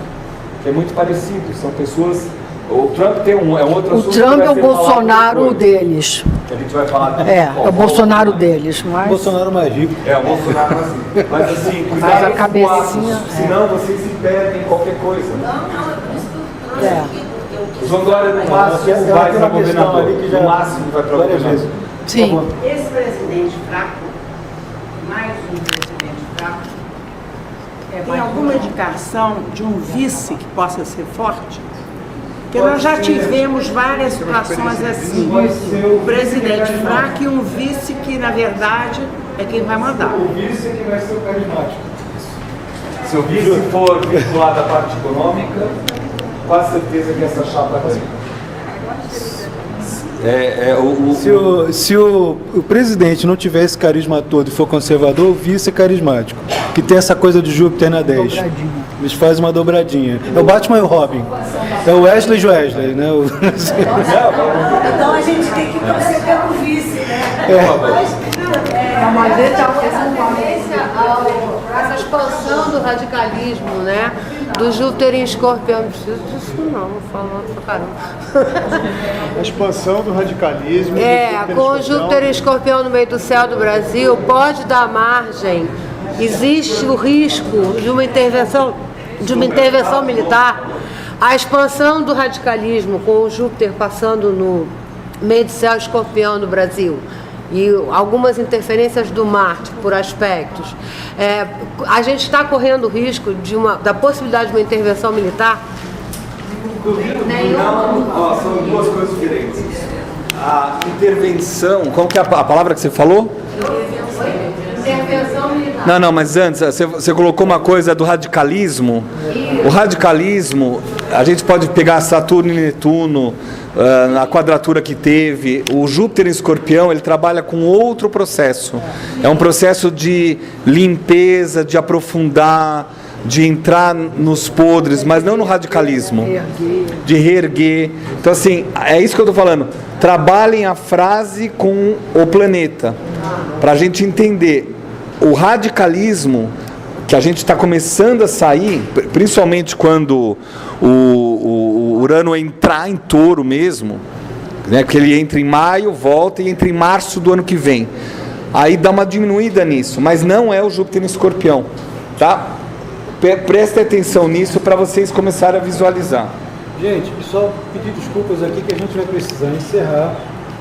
que é muito parecido. São pessoas... O Trump tem um outro assunto. O Trump é o Bolsonaro deles. Que a gente vai falar é o Bolsonaro deles. Mas... O Bolsonaro mais rico. O Bolsonaro mais rico. Mas assim, cuidado a cabecinha. Senão vocês se perdem em qualquer coisa. Não, é por isso que eu trouxe aqui. O João Dória no máximo vai para governador. No máximo vai para governador. Sim. Esse presidente fraco, mais um presidente fraco, tem alguma indicação de um vice que possa ser forte? Porque nós já tivemos várias situações assim. O presidente fraco e um vice que, na verdade, é quem vai mandar. O vice é quem vai ser o carismático. Se o vice for vinculado à parte econômica, quase certeza que essa chapa vai. Se o presidente não tiver esse carisma todo e for conservador, o vice é carismático. Que tem essa coisa de Júpiter na 10. Eles fazem uma dobradinha. É o Batman e o Robin. É o Wesley e o Wesley, né? Então a gente tem que torcer pelo vice, né? Mas essa tendência essa expansão do radicalismo, né? Do Júpiter em Escorpião. Não preciso disso não, falando pra caramba. A expansão do radicalismo. Com o Júpiter em Escorpião no meio do céu do Brasil, pode dar margem. Existe o risco de uma intervenção militar. A expansão do radicalismo com o Júpiter passando no meio do céu Escorpião no Brasil e algumas interferências do Marte por aspectos, a gente está correndo o risco da possibilidade de uma intervenção militar? Não, são duas coisas diferentes. A intervenção, qual que é a palavra que você falou? Intervenção militar. Não, mas antes, você colocou uma coisa do radicalismo. O radicalismo, a gente pode pegar Saturno e Netuno, na quadratura que teve. O Júpiter em Escorpião, ele trabalha com outro processo. É um processo de limpeza, de aprofundar, de entrar nos podres, mas não no radicalismo. De reerguer. Então, assim, é isso que eu estou falando. Trabalhem a frase com o planeta, para a gente entender. O radicalismo que a gente está começando a sair, principalmente quando o Urano entrar em Touro mesmo, né, que ele entra em maio, volta e entra em março do ano que vem. Aí dá uma diminuída nisso, mas não é o Júpiter em Escorpião, tá? Prestem atenção nisso para vocês começarem a visualizar. Gente, só pedir desculpas aqui que a gente vai precisar encerrar.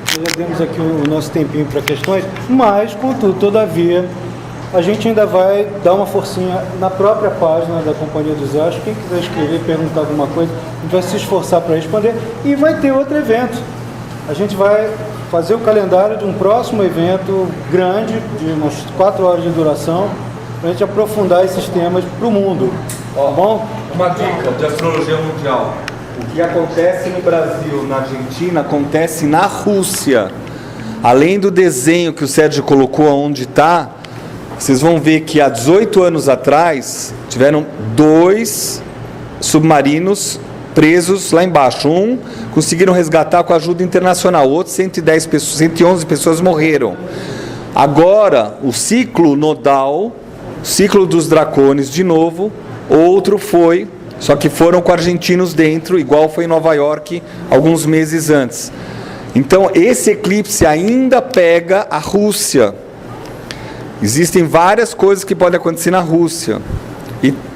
Já demos aqui o nosso tempinho para questões, mas, contudo, todavia, a gente ainda vai dar uma forcinha na própria página da Companhia dos Astros. Quem quiser escrever, perguntar alguma coisa, a gente vai se esforçar para responder. E vai ter outro evento. A gente vai fazer o calendário de um próximo evento grande, de umas 4 horas de duração, para a gente aprofundar esses temas para o mundo. Tá bom? Uma dica de astrologia mundial. O que acontece no Brasil, na Argentina, acontece na Rússia. Além do desenho que o Sérgio colocou onde está, vocês vão ver que há 18 anos atrás tiveram 2 submarinos presos lá embaixo. Um conseguiram resgatar com ajuda internacional, outro 111 pessoas morreram. Agora, o ciclo nodal, ciclo dos Dracones de novo, outro foi, só que foram com argentinos dentro, igual foi em Nova York alguns meses antes. Então, esse eclipse ainda pega a Rússia. Existem várias coisas que podem acontecer na Rússia.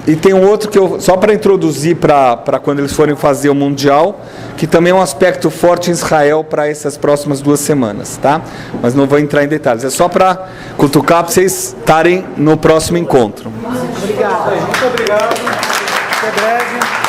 E tem um outro que eu, só para introduzir para quando eles forem fazer o Mundial, que também é um aspecto forte em Israel para essas próximas 2 semanas, tá? Mas não vou entrar em detalhes. É só para cutucar para vocês estarem no próximo encontro. Obrigado. Muito obrigado. Até breve.